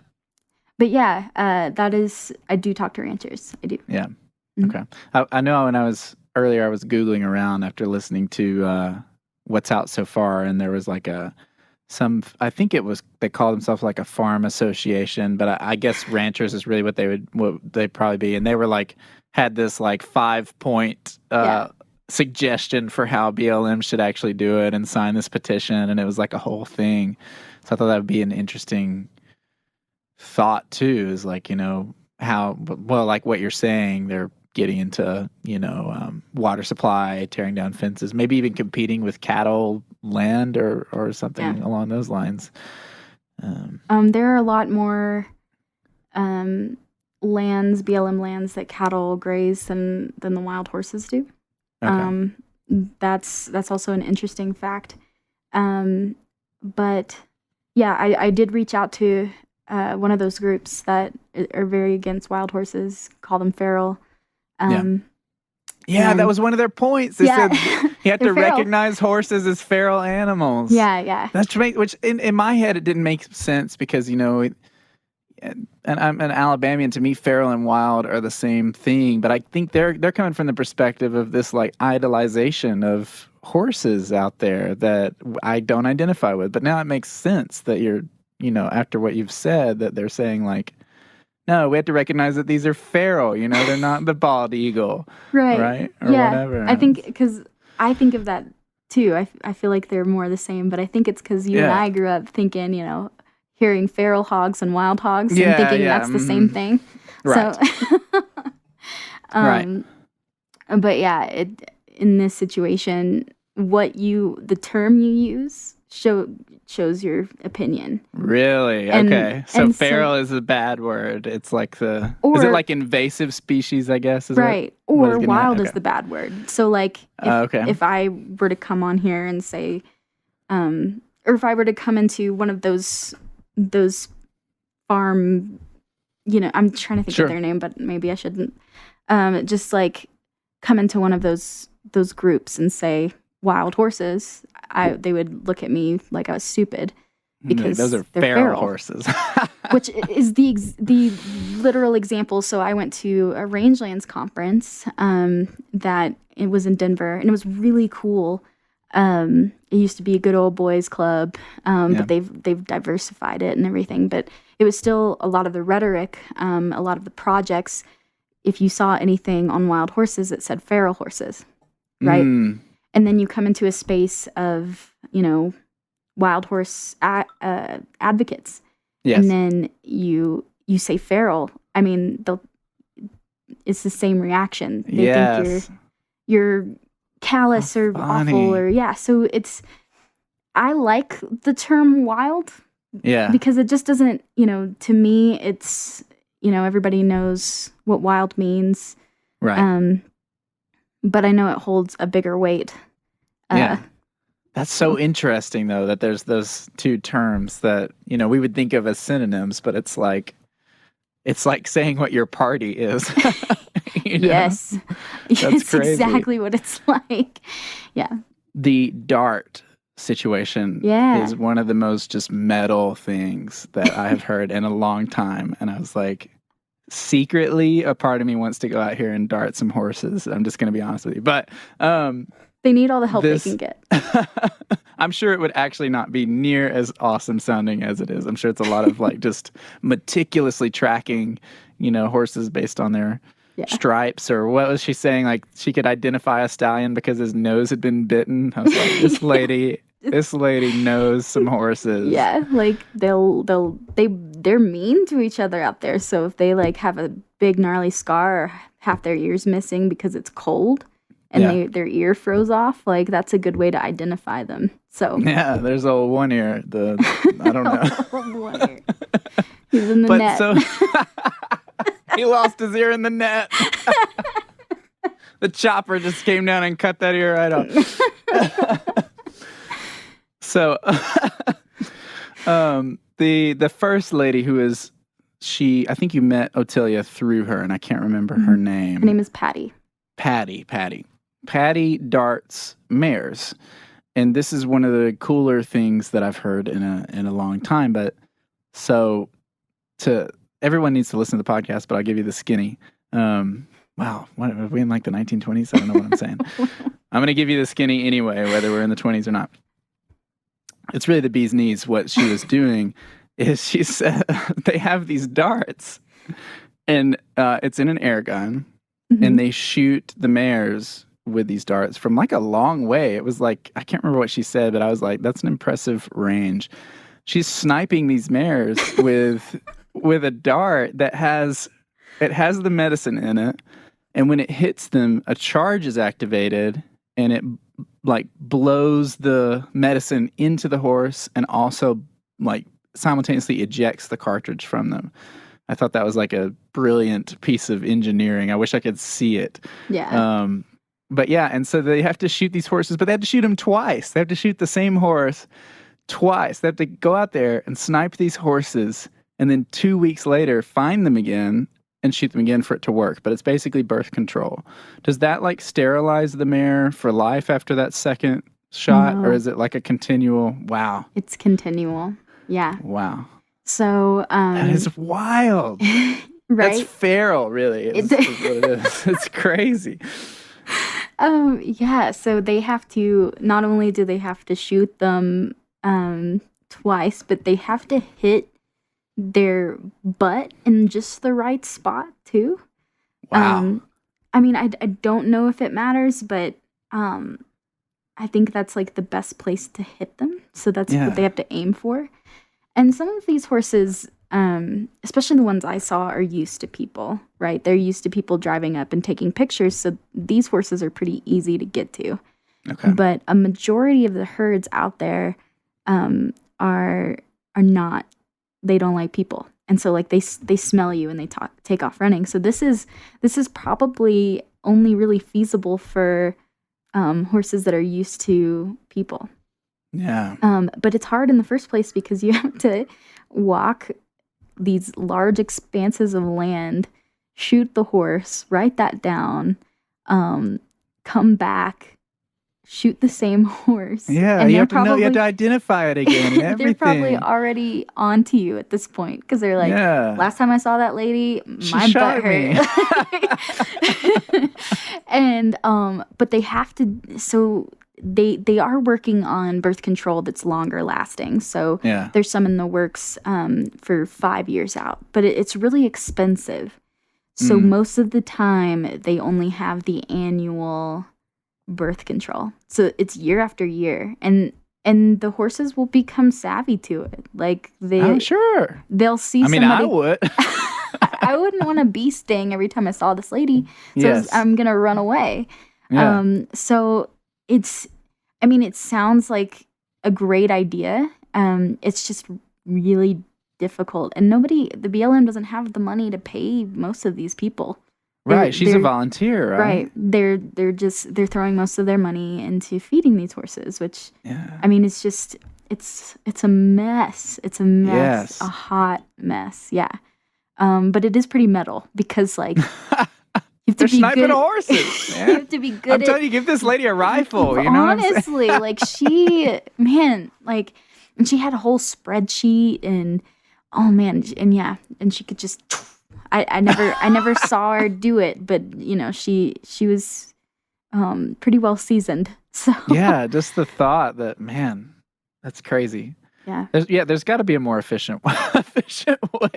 yeah, I do talk to ranchers. I do. Yeah. Okay. I know when I was Googling around after listening to what's out so far, and there was like I think they call themselves like a farm association, but I guess ranchers is really what they'd probably be. And they were like, had this like 5-point suggestion for how BLM should actually do it and sign this petition. And it was like a whole thing. So I thought that would be an interesting thought too, is like, like what you're saying, they're getting into, water supply, tearing down fences, maybe even competing with cattle land or something along those lines. There are a lot more BLM lands that cattle graze than the wild horses do. Okay. That's also an interesting fact. But yeah, I did reach out to one of those groups that are very against wild horses, call them feral. That was one of their points. They said you have to feral. recognize horses as feral animals. Yeah. That's which in my head it didn't make sense because and I'm an Alabamian. To me, feral and wild are the same thing. But I think they're coming from the perspective of this like idolization of horses out there that I don't identify with. But now it makes sense that you're after what you've said, that they're saying like, no, we have to recognize that these are feral. They're not the bald eagle, right? Or whatever. I think because I think of that too. I feel like they're more the same, but I think it's because you and I grew up thinking, hearing feral hogs and wild hogs and thinking that's the same thing. Right. So, right. But yeah, in this situation, the term you use shows your opinion. Really? Okay. So feral is a bad word. It's like is it like invasive species, I guess? Right. Or wild is the bad word. So like if I were to come on here and say, or if I were to come into one of those farm, I'm trying to think of their name, but maybe I shouldn't. Just like come into one of those groups and say wild horses, they would look at me like I was stupid because those are they're feral horses. Which is the literal example. So I went to a rangelands conference that it was in Denver, and it was really cool. It used to be a good old boys club, but they've diversified it and everything. But it was still a lot of the rhetoric, a lot of the projects. If you saw anything on wild horses, it said feral horses, right? And then you come into a space of, wild horse advocates. Yes. And then you say feral. I mean, it's the same reaction. They think you're callous or awful or So I like the term wild. Yeah. Because it just doesn't, to me, it's, everybody knows what wild means. Right. But I know it holds a bigger weight. Yeah. That's so interesting, though, that there's those two terms that, we would think of as synonyms, but it's like saying what your party is. Yes. That's crazy. Exactly what it's like. Yeah. The dart situation is one of the most just metal things that I have heard in a long time. And I was like, secretly, a part of me wants to go out here and dart some horses. I'm just going to be honest with you. But they need all the help they can get. I'm sure it would actually not be near as awesome sounding as it is. I'm sure it's a lot of like just meticulously tracking, horses based on their stripes, or what was she saying? Like she could identify a stallion because his nose had been bitten. I was like, this lady knows some horses. Yeah, like they're mean to each other out there. So if they like have a big gnarly scar or half their ears missing because it's cold and their ear froze off, like that's a good way to identify them. So yeah, there's old one ear. I don't know. One ear. He's in the net. So he lost his ear in the net. The chopper just came down and cut that ear right off. So, the first lady who is I think you met Ottilia through her, and I can't remember her name. Her name is Patty. Patty darts mares, and this is one of the cooler things that I've heard in a long time. But everyone needs to listen to the podcast, but I'll give you the skinny. Wow, what are we in like the 1920s? I don't know what I'm saying. I'm going to give you the skinny anyway, whether we're in the 20s or not. It's really the bee's knees. What she was doing is she said they have these darts, and it's in an air gun, and they shoot the mares with these darts from like a long way. It was like, I can't remember what she said, but I was like, that's an impressive range. She's sniping these mares with a dart that has the medicine in it, and when it hits them, a charge is activated, and it like blows the medicine into the horse and also like simultaneously ejects the cartridge from them. I thought that was like a brilliant piece of engineering. I wish I could see it. Yeah. But yeah, and so they have to shoot these horses, but they have to shoot them twice. They have to shoot the same horse twice. They have to go out there and snipe these horses, and then 2 weeks later find them again and shoot them again for it to work. But it's basically birth control. Does that like sterilize the mare for life after that second shot? No. Or is it like a continual? Wow. It's continual. Yeah. Wow. So that is wild. Right? That's feral, really. Is what it is. It's crazy. Yeah. So they have to, not only do they have to shoot them twice, but they have to hit their butt in just the right spot too. Wow. I mean, I don't know if it matters, but I think that's like the best place to hit them. So that's what they have to aim for. And some of these horses, especially the ones I saw, are used to people, right? They're used to people driving up and taking pictures. So these horses are pretty easy to get to. Okay. But a majority of the herds out there are not. They don't like people, and so like they smell you and they take off running. So this is probably only really feasible for horses that are used to people. Yeah. But it's hard in the first place because you have to walk these large expanses of land, shoot the horse, write that down, come back, shoot the same horse. Yeah, and you have to identify it again and everything. They're probably already onto you at this point because they're like, last time I saw that lady, my butt hurt. And but they have to. So they are working on birth control that's longer lasting. So there's some in the works for 5 years out, but it's really expensive. So most of the time they only have the annual birth control. So it's year after year. And and the horses will become savvy to it. Like Sure. they'll see I mean, somebody. I would. I wouldn't want a bee sting every time I saw this lady, so Yes. I'm gonna run away. Yeah. So it sounds like a great idea. It's just really difficult, and the BLM doesn't have the money to pay most of these people. Right, she's a volunteer, right? Right. They're throwing most of their money into feeding these horses, which Yeah. I mean, it's a mess. It's a mess. Yes. A hot mess. Yeah. But it is pretty metal because like you have to They're be sniping good. horses, man. You have to be good. I'm telling you, give this lady a rifle. You know what I'm saying? Honestly, like and she had a whole spreadsheet and oh man, and she could just. I never saw her do it, but she was pretty well seasoned. So Yeah, just the thought that, man, that's crazy. yeah. There's got to be a more efficient way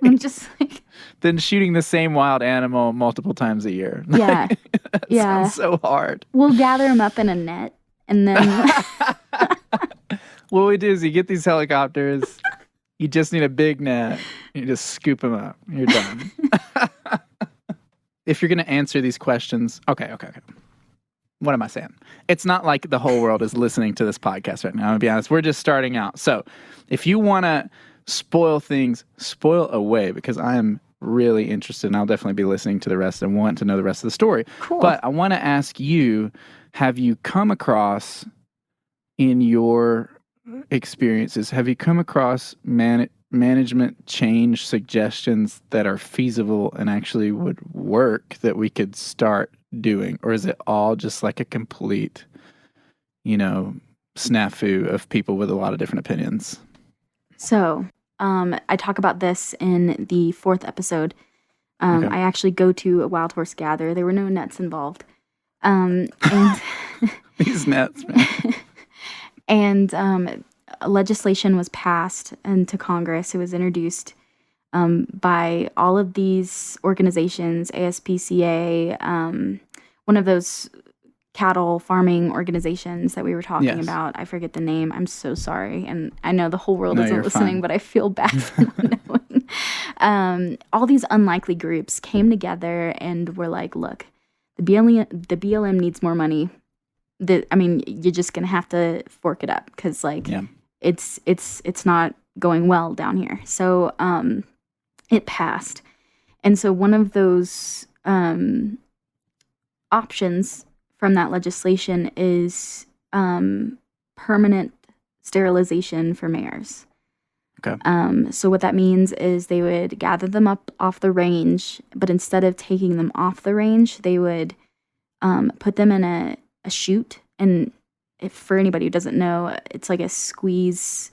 I'm just like than shooting the same wild animal multiple times a year. Yeah. That Yeah. sounds so hard. We'll gather them up in a net and then What we do is you get these helicopters. You just need a big net. You just scoop them up. You're done. If you're going to answer these questions, okay. What am I saying? It's not like the whole world is listening to this podcast right now. I'm going to be honest. We're just starting out. So if you want to spoil things, spoil away because I am really interested and I'll definitely be listening to the rest and want to know the rest of the story. Cool. But I want to ask you, have you come across in your experiences, have you come across management change suggestions that are feasible and actually would work that we could start doing? Or is it all just like a complete, snafu of people with a lot of different opinions? So, I talk about this in the 4th episode. Okay. I actually go to a wild horse gather. There were no nets involved. And These nets, man. And legislation was passed into Congress. It was introduced by all of these organizations, ASPCA, one of those cattle farming organizations that we were talking about. I forget the name. I'm so sorry. And I know the whole world isn't listening, but I feel bad for not knowing. All these unlikely groups came together and were like, look, the BLM needs more money. You're just going to have to fork it up because it's not going well down here. So it passed. And so one of those options from that legislation is permanent sterilization for mares. Okay. So what that means is they would gather them up off the range, but instead of taking them off the range, they would put them in a chute. And if for anybody who doesn't know, it's like a squeeze.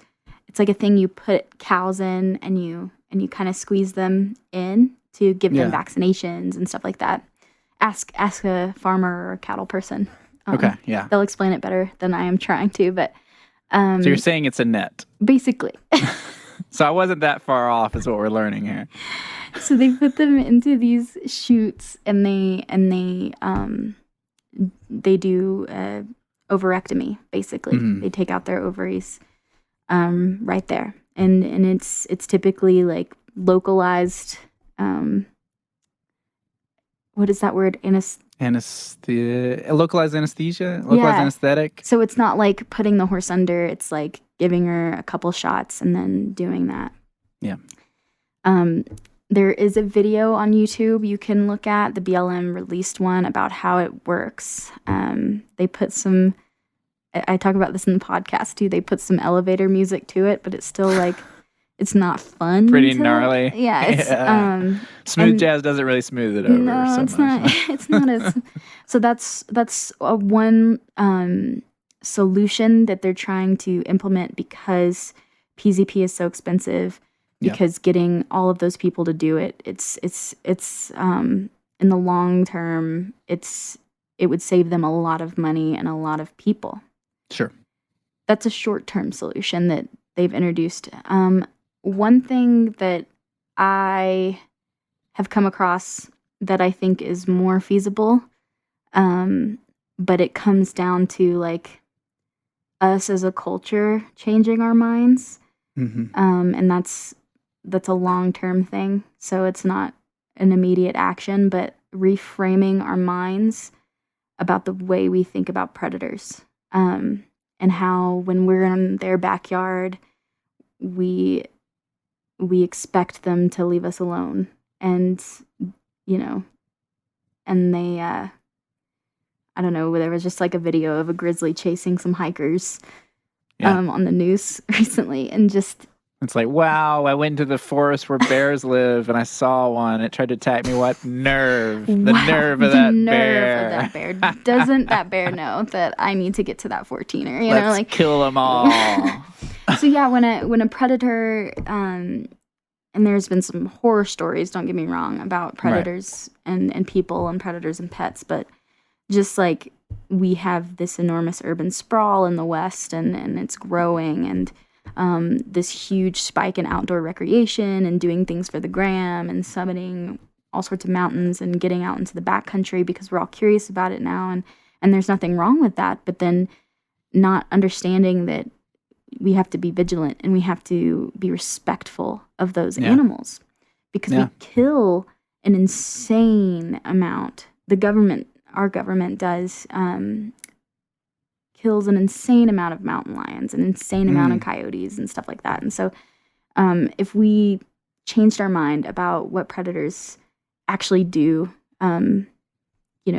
It's like a thing you put cows in, and you kind of squeeze them in to give them vaccinations and stuff like that. Ask a farmer or a cattle person. Okay, yeah. They'll explain it better than I am trying to, but so you're saying it's a net. Basically. So I wasn't that far off is what we're learning here. So they put them into these chutes and they do ovarectomy, basically. Mm-hmm. They take out their ovaries right there. And it's typically like localized what is that word? Localized anesthesia? Localized anesthetic? So it's not like putting the horse under, it's like giving her a couple shots and then doing that. Yeah. There is a video on YouTube you can look at. The BLM released one about how it works. They put some, I talk about this in the podcast too, they put some elevator music to it, but it's still like, it's not fun. Pretty gnarly. Yeah. It's, smooth jazz doesn't really smooth it over. No, so it's much. not. It's not as. So that's one solution that they're trying to implement because PZP is so expensive. Because getting all of those people to do it, it's in the long term, it would save them a lot of money and a lot of people. Sure. That's a short-term solution that they've introduced. One thing that I have come across that I think is more feasible, but it comes down to like us as a culture changing our minds. Mm-hmm. And that's a long-term thing. So it's not an immediate action, but reframing our minds about the way we think about predators. And how when we're in their backyard, we expect them to leave us alone. And, and they, I don't know, there was just like a video of a grizzly chasing some hikers on the news recently. And just, it's like, wow, I went into the forest where bears live and I saw one. It tried to attack me. What nerve? The nerve of that bear. Doesn't that bear know that I need to get to that 14er? Let's kill them all. So yeah, when a predator, and there's been some horror stories, don't get me wrong, about predators and people and predators and pets, but just like we have this enormous urban sprawl in the West and it's growing, and this huge spike in outdoor recreation and doing things for the gram and summiting all sorts of mountains and getting out into the backcountry because we're all curious about it now, and there's nothing wrong with that, but then not understanding that we have to be vigilant and we have to be respectful of those animals, because we kill an insane amount. Our government does, kills an insane amount of mountain lions, an insane amount of coyotes and stuff like that. And so if we changed our mind about what predators actually do,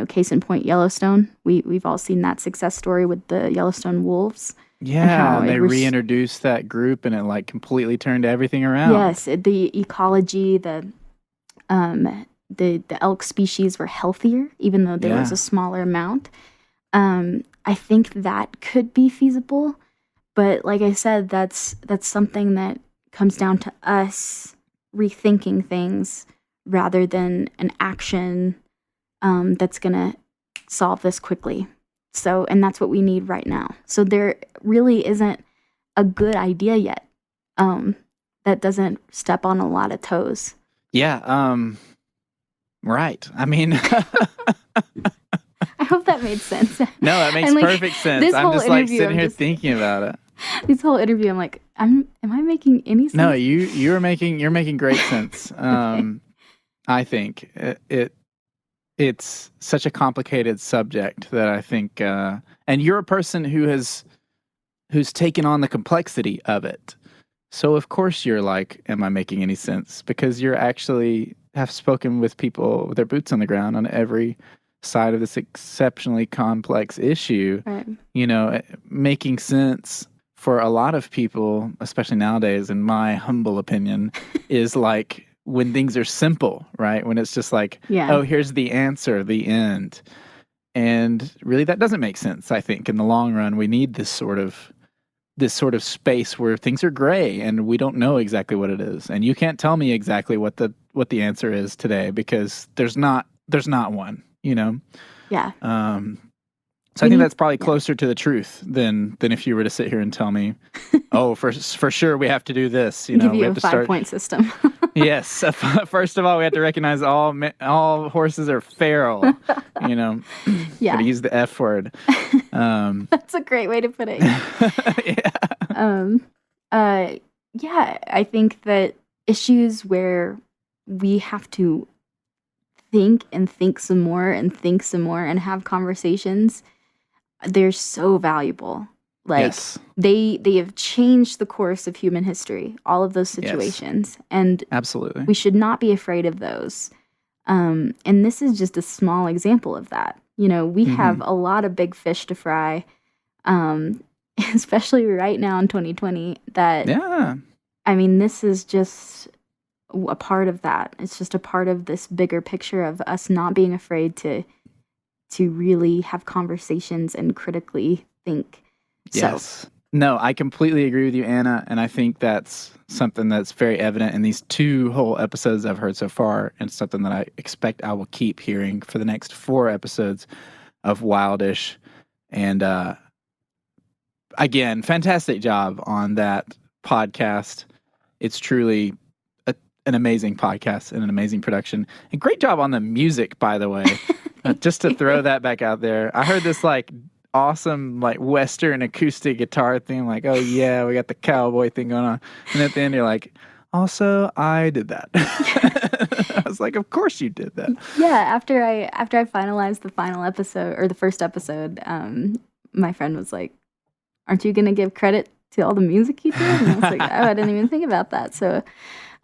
case in point, Yellowstone, we've all seen that success story with the Yellowstone wolves. Yeah, and they reintroduced that group, and it like completely turned everything around. Yes, the ecology, the elk species were healthier, even though there was a smaller amount. I think that could be feasible, but like I said, that's something that comes down to us rethinking things rather than an action that's gonna solve this quickly. So, and that's what we need right now. So there really isn't a good idea yet that doesn't step on a lot of toes. Yeah. Right. I mean, I hope that made sense. No, that makes perfect sense. I'm just like sitting here thinking about it. This whole interview, I'm like, am I making any sense? No, you're making great sense. Okay. I think it's such a complicated subject that I think, and you're a person who's taken on the complexity of it. So of course you're like, am I making any sense? Because you're actually have spoken with people with their boots on the ground on every side of this exceptionally complex issue. Right. Making sense for a lot of people, especially nowadays, in my humble opinion, is like when things are simple, right? When it's just like, oh, here's the answer, the end. And really that doesn't make sense, I think. In the long run, we need this sort of space where things are gray and we don't know exactly what it is. And you can't tell me exactly what the answer is today because there's not one, Yeah. So I think that's probably closer to the truth than if you were to sit here and tell me, oh, for sure we have to do this. Give we you have a to start 5-point system. Yes. First of all, we have to recognize all horses are feral. Yeah. Gotta use the F word. That's a great way to put it. Yeah. I think that issues where we have to think some more and have conversations, they're so valuable. Like yes. they have changed the course of human history, all of those situations. Yes. And absolutely, we should not be afraid of those. And this is just a small example of that. We have a lot of big fish to fry, especially right now in 2020. I mean, this is just a part of that. It's just a part of this bigger picture of us not being afraid to really have conversations and critically think. Yes. So. No, I completely agree with you, Anna, and I think that's something that's very evident in these 2 whole episodes I've heard so far, and something that I expect I will keep hearing for the next 4 episodes of Wildish. And again, fantastic job on that podcast. It's truly an amazing podcast and an amazing production. And great job on the music, by the way. Just to throw that back out there. I heard this like awesome like Western acoustic guitar thing, like, oh yeah, we got the cowboy thing going on. And at the end you're like, also, I did that. I was like, of course you did that. Yeah, after I finalized the final episode or the first episode, my friend was like, aren't you gonna give credit to all the music you did? And I was like, oh, I didn't even think about that. So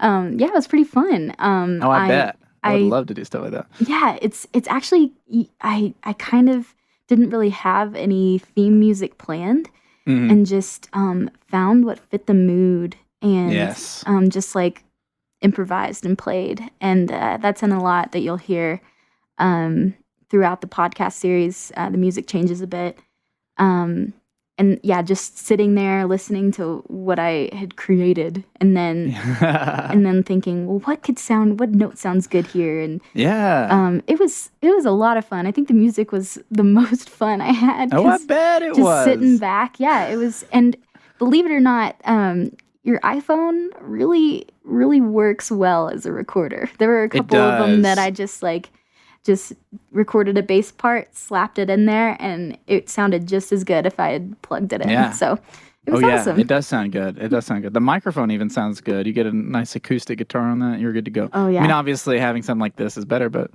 yeah, it was pretty fun. Oh, I bet. I would love to do stuff like that. Yeah, it's actually I kind of didn't really have any theme music planned, and just found what fit the mood, and just like improvised and played, and that's in a lot that you'll hear throughout the podcast series. The music changes a bit, and yeah, just sitting there listening to what I had created, and then thinking, well, what note sounds good here, and it was a lot of fun. I think the music was the most fun I had. Oh, I bet it was. Just sitting back, yeah, it was. And believe it or not, your iPhone really, really works well as a recorder. There were a couple of them that I just recorded a bass part, slapped it in there, and it sounded just as good if I had plugged it in. Yeah. So it was awesome. It does sound good. The microphone even sounds good. You get a nice acoustic guitar on that, you're good to go. Oh, yeah. I mean, obviously, having something like this is better, but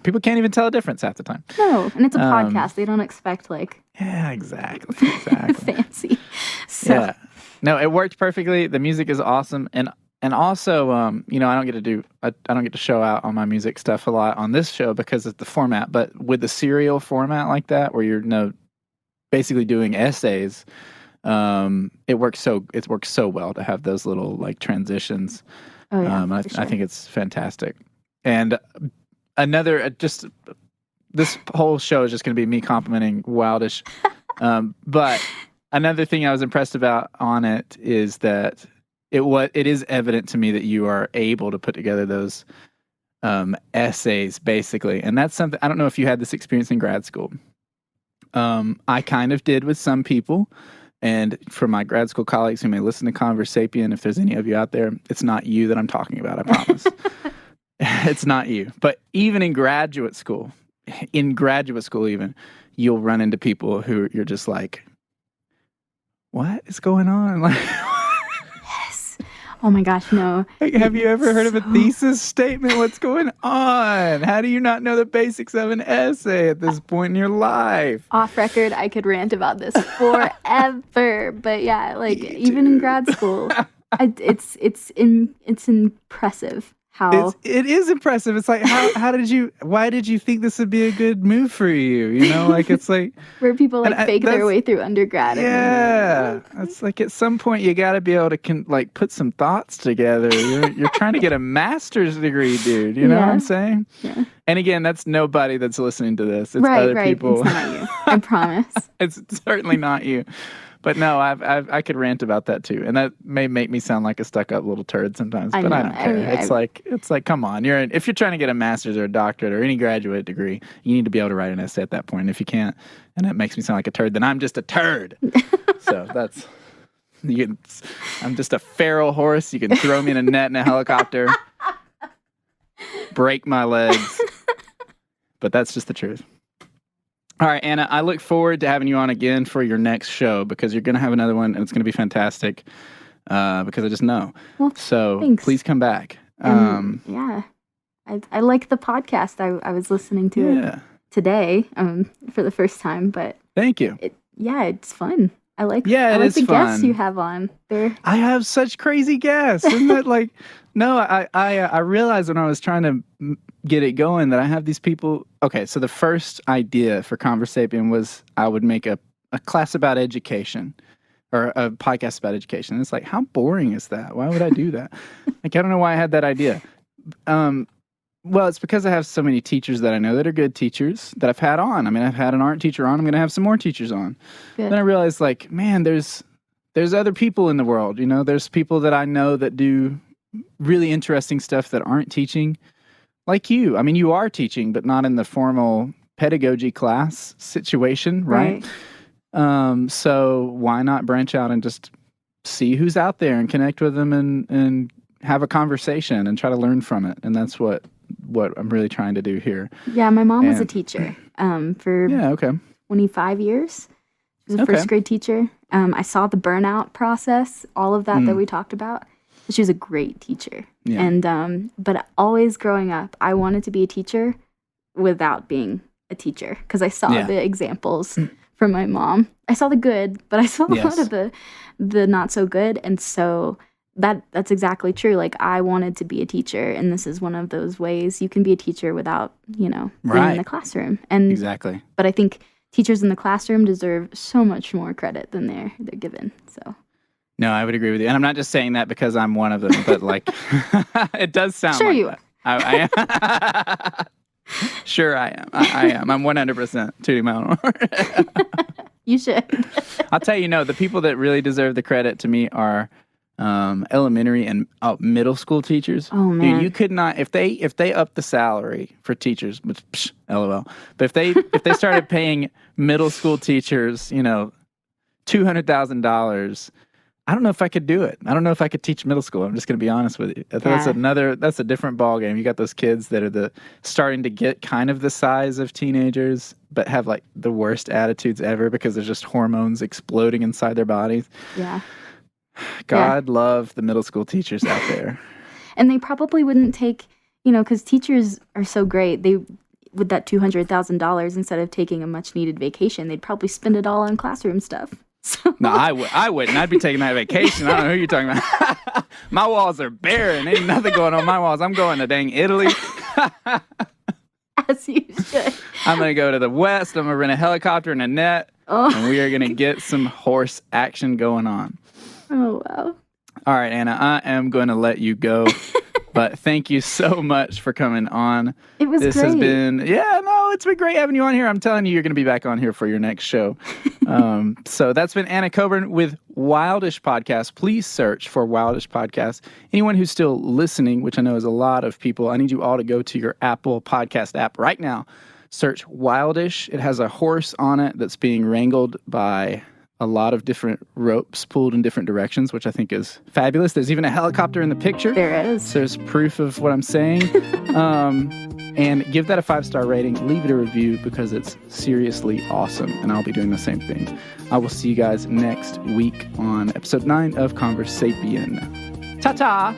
people can't even tell a difference half the time. No, and it's a podcast. They don't expect, Yeah, exactly. fancy. So. Yeah. No, it worked perfectly. The music is awesome. And also, I don't get to show out on my music stuff a lot on this show because of the format. But with the serial format like that, where you're basically doing essays, it works so well to have those little like transitions. Oh yeah, I think it's fantastic. And this whole show is just going to be me complimenting Wildish. But another thing I was impressed about on it is that it is evident to me that you are able to put together those essays, basically. And that's something, I don't know if you had this experience in grad school. I kind of did with some people. And for my grad school colleagues who may listen to Conversapien, if there's any of you out there, it's not you that I'm talking about, I promise. It's not you. But even in graduate school even, you'll run into people who you're just like, what is going on? Like, oh my gosh, no. Like, have you ever heard of a thesis statement? What's going on? How do you not know the basics of an essay at this point in your life? Off record, I could rant about this forever. But yeah, even in grad school, it's impressive. It is impressive. It's like, why did you think this would be a good move for you? It's like where people fake their way through undergrad. Yeah. It's like at some point you got to be able to put some thoughts together. You're trying to get a master's degree, dude. You know what I'm saying? Yeah. And again, that's nobody that's listening to this. It's other people. It's not you. I promise. It's certainly not you. But no, I could rant about that too, and that may make me sound like a stuck-up little turd sometimes. But I don't care. It's like, come on, if you're trying to get a master's or a doctorate or any graduate degree, you need to be able to write an essay at that point. And if you can't, and it makes me sound like a turd, then I'm just a turd. So I'm just a feral horse. You can throw me in a net in a helicopter, break my legs, but that's just the truth. All right, Anna, I look forward to having you on again for your next show because you're going to have another one and it's going to be fantastic because I just know. Well, so thanks. Please come back. Yeah, I like the podcast. I was listening to it today for the first time, but thank you. It's fun. I like the fun. guests you have on there. I have such crazy guests. Isn't that like? No, I realized when I was trying to get it going that I have these people. Okay, so the first idea for Conversapien was I would make a class about education or a podcast about education. And it's like, how boring is that? Why would I do that? I don't know why I had that idea. Well, it's because I have so many teachers that I know that are good teachers that I've had on. I mean, I've had an art teacher on. I'm going to have some more teachers on. Good. Then I realized, man, there's other people in the world. There's people that I know that do really interesting stuff that aren't teaching. Like you. I mean, you are teaching, but not in the formal pedagogy class situation, right? So why not branch out and just see who's out there and connect with them and have a conversation and try to learn from it. And that's what I'm really trying to do here. Yeah, my mom was a teacher for 25 years. She was a first grade teacher. I saw the burnout process, all of that we talked about. She was a great teacher. Yeah. And but always growing up, I wanted to be a teacher without being a teacher because I saw the examples from my mom. I saw the good, but I saw a lot of the not so good. And so that's exactly true. Like, I wanted to be a teacher, and this is one of those ways you can be a teacher without, being in the classroom. And exactly. But I think teachers in the classroom deserve so much more credit than they're given. So. No, I would agree with you. And I'm not just saying that because I'm one of them, but like, it does sound sure like you that. I am. Sure I am. I am. I'm 100% tooting my own horn. You should. I'll tell you, the people that really deserve the credit to me are elementary and middle school teachers. Oh, man. Dude, you could not, if they up the salary for teachers, which, LOL, but if they started paying middle school teachers, $200,000, I don't know if I could do it. I don't know if I could teach middle school. I'm just going to be honest with you. That's a different ball game. You got those kids that are starting to get kind of the size of teenagers, but have like the worst attitudes ever because there's just hormones exploding inside their bodies. Yeah. God love the middle school teachers out there. And they probably wouldn't take, because teachers are so great. They, with that $200,000, instead of taking a much needed vacation, they'd probably spend it all on classroom stuff. So. No, I wouldn't. I'd be taking that vacation. I don't know who you're talking about. My walls are barren. Ain't nothing going on my walls. I'm going to dang Italy. As you should. I'm going to go to the west. I'm going to rent a helicopter and a net. Oh. And we are going to get some horse action going on. Oh, wow. All right, Anna, I am going to let you go. But thank you so much for coming on. It was this great. Has been, it's been great having you on here. I'm telling you, you're going to be back on here for your next show. So that's been Anna Coburn with Wildish Podcast. Please search for Wildish Podcast. Anyone who's still listening, which I know is a lot of people, I need you all to go to your Apple Podcast app right now. Search Wildish. It has a horse on it that's being wrangled by a lot of different ropes pulled in different directions, which I think is fabulous. There's even a helicopter in the picture. There is. So there's proof of what I'm saying. And give that a 5-star rating. Leave it a review because it's seriously awesome. And I'll be doing the same thing. I will see you guys next week on episode 9 of Conversapien. Ta-ta!